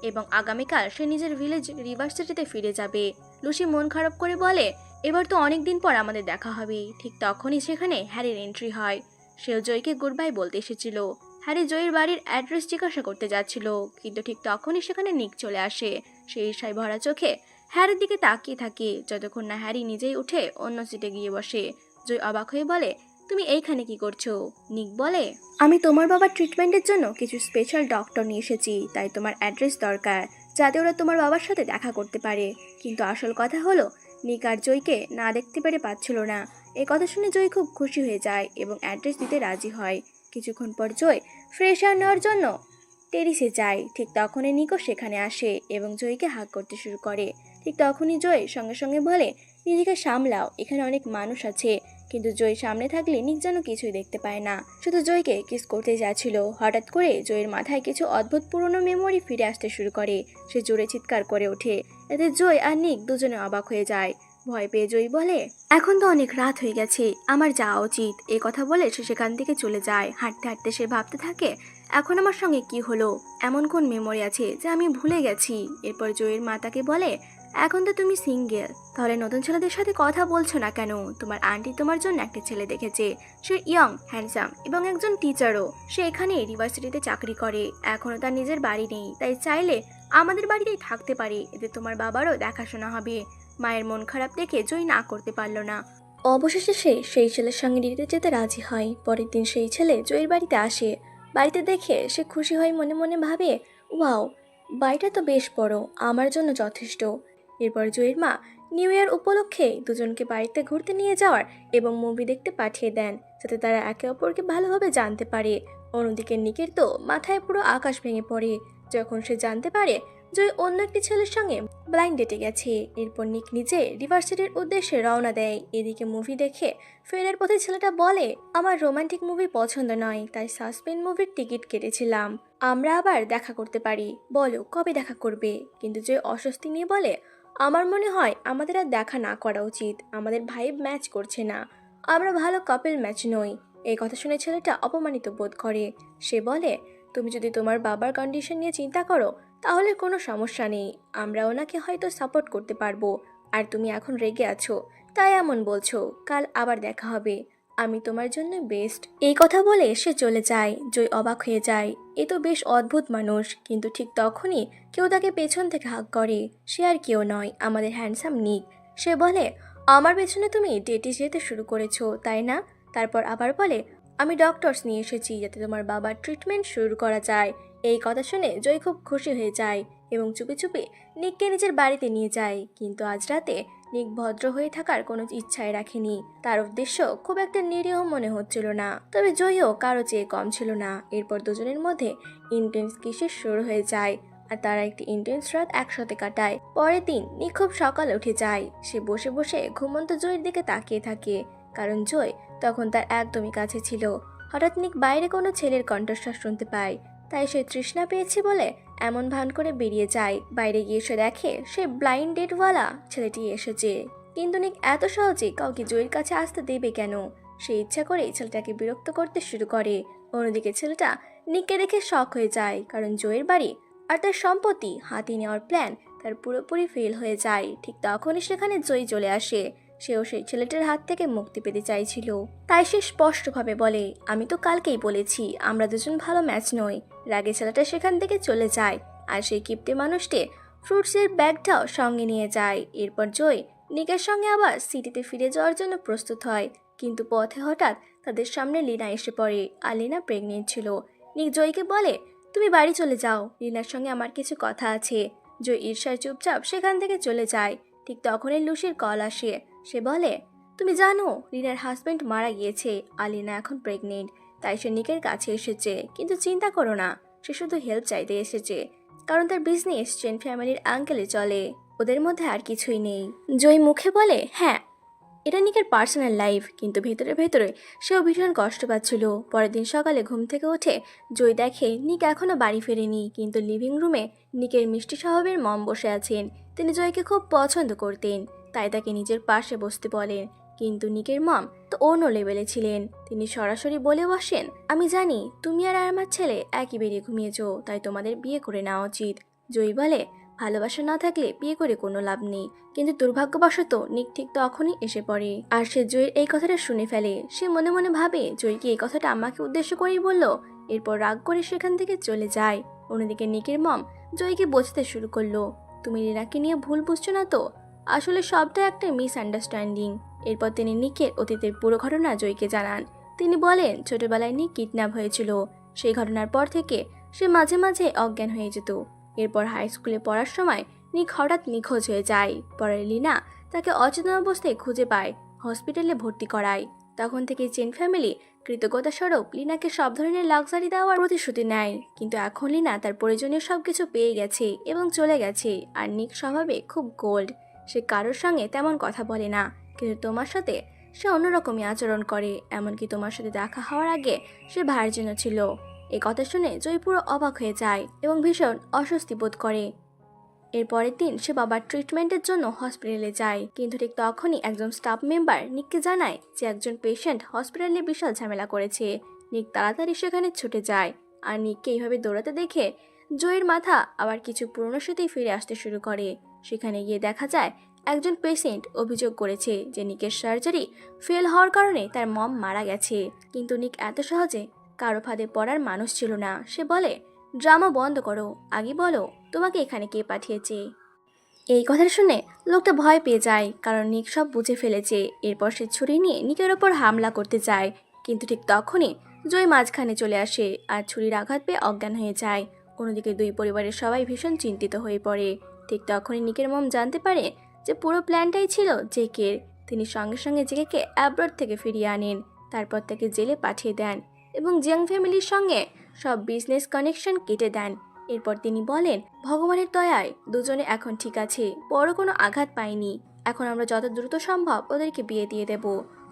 এবং আগামীকাল সে নিজের ভিলেজ রিভার্সিটিতে ফিরে যাবে। লুসি মন খারাপ করে বলে, এবার তো অনেক দিন পর আমাদের দেখা হবে। ঠিক তখনই সেখানে হ্যারির এন্ট্রি হয়। সেও জয়কে গুড বাই বলতে এসেছিল। হ্যারি জয়ের বাড়ির অ্যাড্রেস জিজ্ঞাসা করতে যাচ্ছিল, কিন্তু ঠিক তখনই সেখানে নিক চলে আসে। সে ঈর্ষায় ভরা চোখে হ্যারির দিকে তাকিয়ে থাকে, যতক্ষণ না হ্যারি নিজেই উঠে অন্য সিটে গিয়ে বসে। জয় অবাক হয়ে বলে, তুমি এইখানে কি করছো? নিক বলে, আমি তোমার বাবার ট্রিটমেন্টের জন্য কিছু স্পেশাল ডক্টর নিয়ে এসেছি, তাই তোমার অ্যাড্রেস দরকার, যাতে ওরা তোমার বাবার সাথে দেখা করতে পারে। কিন্তু আসল কথা হলো, নিক আর জয়কে না দেখতে পেরে পাচ্ছিল না। এই কথা শুনে জয় খুব খুশি হয়ে যায় এবং অ্যাড্রেস দিতে রাজি হয়। কিছুক্ষণ পর জয় ফ্রেশ এয়ার নেওয়ার জন্য টেরিসে যায়। ঠিক তখনই নিকও সেখানে আসে এবং জয়কে হাগ করতে শুরু করে। ঠিক তখনই জয় সঙ্গে সঙ্গে বলে, নিজেকে সামলাও, এখানে অনেক মানুষ আছে। কিন্তু জয় সামনে থাকলে নিক যেন কিছুই দেখতে পায় না, শুধু জয়কে কিস করতে যাচ্ছিল। হঠাৎ করে জয়ের মাথায় কিছু অদ্ভুত পুরনো মেমোরি ফিরে আসতে শুরু করে। সে জোরে চিৎকার করে ওঠে। এতে জয় আর নিক দুজনে অবাক হয়ে যায়। ভয় পেয়ে জয় বলে, এখন তো অনেক রাত হয়ে গেছে, আমার যাওয়া উচিত। এই কথা বলে সে সেখান থেকে চলে যায়। হাঁটতে হাঁটতে সে ভাবতে থাকে, এখন আমার সঙ্গে কি হলো? এমন কোন মেমোরি আছে যা আমি ভুলে গেছি? এরপর জয়ের মা তাকে বলে, এখন তো তুমি সিঙ্গেল, তাহলে নতুন ছেলেদের সাথে কথা বলছো না কেন? তোমার আন্টি তোমার জন্য একটা ছেলে দেখেছে। সে ইয়ং, হ্যান্ডসাম এবং একজন টিচারও। সে এখানে ইউনিভার্সিটিতে চাকরি করে। এখনো তার নিজের বাড়ি নেই, তাই চাইলে আমাদের বাড়িতেই থাকতে পারে। এতে তোমার বাবারও দেখাশোনা হবে। মায়ের মন খারাপ দেখে জয় না করতে পারল না। অবশেষে সে সেই ছেলের সঙ্গে ডিউটিতে যেতে রাজি হয়। পরের দিন সেই ছেলে জয়ের বাড়িতে আসে। বাড়িতে দেখে সে খুশি হয়, মনে মনে ভাবে, ওয়াও, বাড়িটা তো বেশ বড়, আমার জন্য যথেষ্ট। এরপর জয়ের মা নিউ ইয়ার উপলক্ষে দুজনকে বাড়িতে ঘুরতে নিয়ে যাওয়ার এবং মুভি দেখতে পাঠিয়ে দেন, যাতে তারা একে অপরকে ভালোভাবে জানতে পারে। অন্যদিকে নিকের তো মাথায় পুরো আকাশ ভেঙে পড়ে যখন সে জানতে পারে জয় অন্য একটি ছেলের সঙ্গে ব্লাইন্ড ডেটে গেছে। এরপর নিক নিজে রিভার্সিটির উদ্দেশ্যে রওনা দেয়। এদিকে মুভি দেখে ফেরার পথে ছেলেটা বলে, আমার রোমান্টিক মুভি পছন্দ নয়, তাই সাসপেন্স মুভির টিকিট কেটেছিলাম। আমরা আবার দেখা করতে পারি, বলো কবে দেখা করবে? কিন্তু জয় অস্বস্তি নিয়ে বলে, আমার মনে হয় আমাদের আর দেখা না করা উচিত, আমাদের ভাইব ম্যাচ করছে না, আমরা ভালো কাপল ম্যাচ নই। এই কথা শুনে ছেলেটা অপমানিত বোধ করে। সে বলে, তুমি যদি তোমার বাবার কন্ডিশন নিয়ে চিন্তা করো তাহলে কোনো সমস্যা নেই, আমরা ওনাকে হয়তো সাপোর্ট করতে পারবো। আর তুমি এখন রেগে আছো, তাই এমন বলছো। কাল আবার দেখা হবে, আমি তোমার জন্য বেস্ট। এই কথা বলে সে চলে যায়। জয় অবাক হয়ে যায়, এ তো বেশ অদ্ভুত মানুষ। কিন্তু ঠিক তখনই কেউ তাকে পেছন থেকে হাঁক করে। সে আর কেউ নয়, আমাদের হ্যান্ডসাম নিক। সে বলে, আমার পেছনে তুমি ডেটে যেতে শুরু করেছো, তাই না? তারপর আবার বলে, আমি ডক্টরস নিয়ে এসেছি যাতে তোমার বাবার ট্রিটমেন্ট শুরু করা যায়। এই কথা শুনে জয় খুব খুশি হয়ে যায় এবং চুপি চুপি নিককে নিজের বাড়িতে নিয়ে যায়। কিন্তু আজ রাতে নিক ভদ্র হয়ে থাকার কোনো ইচ্ছাই রাখেনি। তার উদ্দেশ্য খুব একটা নিরীহ মনে হচ্ছিল না, তবে জয়ও কারো চেয়ে কম ছিল না। এরপর দুজনের মধ্যে ইন্টেন্স কিসের শুরু হয়ে যায় আর তারা একটি ইন্টেন্স রাত একসাথে কাটায়। পরের দিন নিক খুব সকালে উঠে যায়। সে বসে বসে ঘুমন্ত জয়ের দিকে তাকিয়ে থাকে, কারণ জয় তখন তার একদমই কাছে ছিল। হঠাৎ নিক বাইরে কোনো ছেলের কণ্ঠস্বর শুনতে পায়, তাই সে তৃষ্ণা পেয়েছে বলে এমন ভান করে বেরিয়ে যায়। বাইরে গিয়ে সে দেখে সে ব্লাইন্ড ডেটওয়ালা ছেলেটি এসেছে। কিন্তু নিক এত সহজে কাউকে জয়ের কাছে আসতে দেবে কেন? সে ইচ্ছা করে ছেলেটাকে বিরক্ত করতে শুরু করে। অন্যদিকে ছেলেটা নিককে দেখে শক হয়ে যায়, কারণ জয়ের বাড়ি আর তার সম্পত্তি হাতিয়ে নেওয়ার প্ল্যান তার পুরোপুরি ফেল হয়ে যায়। ঠিক তখনই সেখানে জয় চলে আসে। সেও সেই ছেলেটার হাত থেকে মুক্তি পেতে চাইছিল, তাই সে স্পষ্টভাবে বলে, আমি তো কালকেই বলেছি আমরা দুজন ভালো ম্যাচ নই। রাগে ছেলেটা সেখান থেকে চলে যায় আর সেই কিপ্টে মানুষটি ফ্রুটসের ব্যাগটাও সঙ্গে নিয়ে যায়। এরপর জয় নিকের সঙ্গে আবার সিটিতে ফিরে যাওয়ার জন্য প্রস্তুত হয়, কিন্তু পথে হঠাৎ তাদের সামনে লিনা এসে পড়ে আর লিনা প্রেগনেন্ট ছিল। নিক জয়কে বলে, তুমি বাড়ি চলে যাও, লিনার সঙ্গে আমার কিছু কথা আছে। জয় ঈর্ষায় চুপচাপ সেখান থেকে চলে যায়। ঠিক তখনই লুসির কল আসে। সে বলে, তুমি জানো লিনার হাজব্যান্ড মারা গিয়েছে আর লিনা এখন প্রেগনেন্ট, তাই সে নিকের কাছে এসেছে। কিন্তু চিন্তা করো না, সে শুধু হেল্প চাইতে এসেছে, কারণ তার বিজনেস চেন ফ্যামিলির আঙ্কেলে চলে। ওদের মধ্যে আর কিছুই নেই। জয় মুখে বলে হ্যাঁ, এটা নিকের পার্সোনাল লাইফ, কিন্তু ভেতরে ভেতরে সেও ভীষণ কষ্ট পাচ্ছিল। পরের দিন সকালে ঘুম থেকে উঠে জয় দেখে নিক এখনও বাড়ি ফেরেনি, কিন্তু লিভিং রুমে নিকের মিষ্টি স্বভাবের মম বসে আছেন। তিনি জয়কে খুব পছন্দ করতেন, তাই তাকে নিজের পাশে বসতে বলেন। কিন্তু নিকের মম তো অন্য লেভেলে ছিলেন। তিনি সরাসরি বলে বসেন, আমি জানি তুমি আর আমার ছেলে একই বেডে ঘুমিয়েছো, তাই তোমাদের বিয়ে করে নেওয়া উচিত। জয় বলে, ভালোবাসা না থাকলে বিয়ে করে কোনো লাভ নেই। কিন্তু দুর্ভাগ্যবশত নিক ঠিক তখনই এসে পড়ে, আর সে জয়ের এই কথাটা শুনে ফেলে। সে মনে মনে ভাবে, জয় কি এই কথাটা আমাকে উদ্দেশ্য করেই বলল। এরপর রাগ করে সেখান থেকে চলে যায়। অন্যদিকে নিকের মম জয়কে বোঝাতে শুরু করলো, তুমি রিনাকে নিয়ে ভুল বুঝছো না তো, আসলে সবটা একটা মিসআন্ডারস্ট্যান্ডিং। এরপর তিনি নিকের অতীতের পুরো ঘটনা জয়কে জানান। তিনি বলেন, ছোটবেলায় নিক কিডন্যাপ হয়েছিল। সেই ঘটনার পর থেকে সে মাঝে মাঝে অজ্ঞান হয়ে যেত। এরপর হাই স্কুলে পড়ার সময় নিক হঠাৎ নিখোঁজ হয়ে যায়। পরে লিনা তাকে অচেতন অবস্থায় খুঁজে পায়, হসপিটালে ভর্তি করায়। তখন থেকে চেন ফ্যামিলি কৃতজ্ঞতা স্বরূপ লিনাকে সব ধরনের লাক্সারি দেওয়ার প্রতিশ্রুতি নেয়। কিন্তু এখন লিনা তার প্রয়োজনীয় সবকিছু পেয়ে গেছে এবং চলে গেছে। আর নিক স্বভাবে খুব গোল্ড, সে কারোর সঙ্গে তেমন কথা বলে না, কিন্তু তোমার সাথে সে অন্যরকমই আচরণ করে। এমনকি তোমার সাথে দেখা হওয়ার আগে সে ভার্জিন ছিল। এই কথা শুনে জয় পুরো অবাক হয়ে যায় এবং ভীষণ অস্বস্তি বোধ করে। এর পরের দিন সে বাবার ট্রিটমেন্টের জন্য হসপিটালে যায়, কিন্তু ঠিক তখনই একজন স্টাফ মেম্বার নিককে জানায় যে একজন পেশেন্ট হসপিটালে বিশাল ঝামেলা করেছে। নিক তাড়াতাড়ি সেখানে ছুটে যায়, আর নিককে এইভাবে দৌড়াতে দেখে জয়ের মাথা আবার কিছু পুরনো স্মৃতি ফিরে আসতে শুরু করে। সেখানে গিয়ে দেখা যায় একজন পেশেন্ট অভিযোগ করেছে যে নিকের সার্জারি ফেল হওয়ার কারণে তার মম মারা গেছে। কিন্তু নিক এত সহজে কারো ফাঁদে পড়ার মানুষ ছিল না। সে বলে, ড্রামা বন্ধ করো, আগে বলো তোমাকে এখানে কে পাঠিয়েছে। এই কথা শুনে লোকটা ভয় পেয়ে যায়, কারণ নিক সব বুঝে ফেলেছে। এরপর সে ছুরি নিয়ে নিকের ওপর হামলা করতে চায়, কিন্তু ঠিক তখনই জয় মাঝখানে চলে আসে আর ছুরির আঘাত পেয়ে অজ্ঞান হয়ে যায়। অন্যদিকে দুই পরিবারের সবাই ভীষণ চিন্তিত হয়ে পড়ে। ঠিক তখনই নিকের মম জানতে পারে যে পুরো প্ল্যানটাই ছিল জেকের। তিনি সঙ্গে সঙ্গে জেকেকে অ্যাব্রড থেকে ফিরিয়ে আনেন, তারপর তাকে জেলে পাঠিয়ে দেন এবং জিয়াং ফ্যামিলির সঙ্গে সব বিজনেস কানেকশন কেটে দেন। এরপর তিনি বলেন, ভগবানের দয়ায় দুজনে এখন ঠিক আছে, বড় কোনো আঘাত পায়নি। এখন আমরা যত দ্রুত সম্ভব ওদেরকে বিয়ে দিয়ে দেব।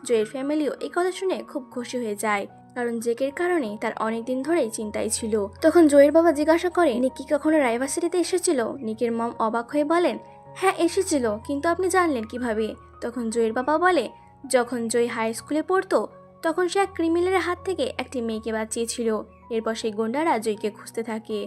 জয়ের ফ্যামিলিও এই কথা শুনে খুব খুশি হয়ে যায়, কারণ জেকের কারণে তার অনেকদিন ধরেই চিন্তায় ছিল। তখন জয়ের বাবা জিজ্ঞাসা করে, নিক কি কখনো রায়ভার্সিটিতে এসেছিল? নিকের মম অবাক হয়ে বলেন, হ্যাঁ এসেছিল, কিন্তু আপনি জানলেন কিভাবে? তখন জয়ের বাবা বলে, যখন জয় হাই স্কুলে পড়তো তখন সে এক ক্রিমিনালের হাত থেকে একটি মেয়েকে বাঁচিয়েছিল। এরপর সেই গুন্ডারা জয়কে খুঁজতে থাকে।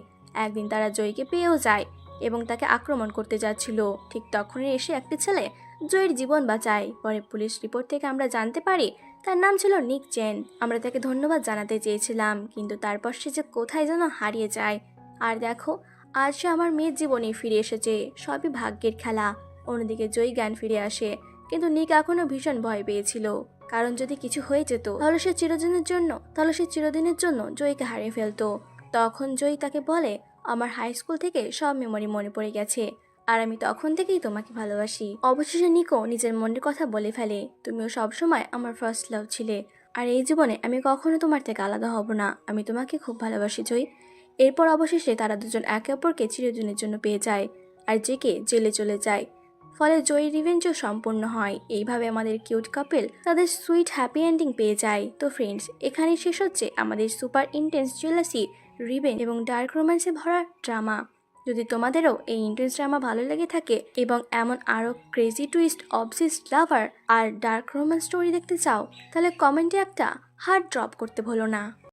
একদিন তারা জয়কে পেয়েও যায় এবং তাকে আক্রমণ করতে যাচ্ছিল। ঠিক তখনই এসে একটি ছেলে জয়ের জীবন বাঁচায়। পরে পুলিশ রিপোর্ট থেকে আমরা জানতে পারি তার নাম ছিল নিক চেন। আমরা তাকে ধন্যবাদ জানাতে চেয়েছিলাম, কিন্তু তারপর সে যে কোথায় যেন হারিয়ে যায়। আর দেখো, আজ সে আমার মেয়ের জীবনে ফিরে এসেছে। সবই ভাগ্যের খেলা। অন্যদিকে জয় জ্ঞান ফিরে আসে, কিন্তু নিক এখনো ভীষণ ভয় পেয়েছিল, কারণ যদি কিছু হয়ে যেত তাহলে সে চিরদিনের জন্য জয়কে হারিয়ে ফেলতো। তখন জয় তাকে বলে, আমার হাই স্কুল থেকে সব মেমরি মনে পড়ে গেছে, আর আমি তখন থেকেই তোমাকে ভালোবাসি। অবশেষে নিকো নিজের মনের কথা বলে ফেলে, তুমিও সবসময় আমার ফার্স্ট লাভ ছিলে, আর এই জীবনে আমি কখনো তোমার থেকে আলাদা হব না। আমি তোমাকে খুব ভালোবাসি জয়। এরপর অবশেষে তারা দুজন একে অপরকে চিরদিনের জন্য পেয়ে যায়, আর জেকে জেলে চলে যায়। ফলে জয়ী রিভেঞ্জও সম্পূর্ণ হয়। এইভাবে আমাদের কিউট কাপল তাদের সুইট হ্যাপি এন্ডিং পেয়ে যায়। তো ফ্রেন্ডস, এখানেই শেষ হচ্ছে আমাদের সুপার ইন্টেন্স জেলাসি, রিভেঞ্জ এবং ডার্ক রোম্যান্সে ভরা ড্রামা। যদি তোমাদেরও এই ইন্টেন্স ড্রামা ভালো লেগে থাকে এবং এমন আরও ক্রেজি টুইস্ট, অবসেসড লাভার আর ডার্ক রোম্যান্স স্টোরি দেখতে চাও, তাহলে কমেন্টে একটা হার্ট ড্রপ করতে ভুলো না।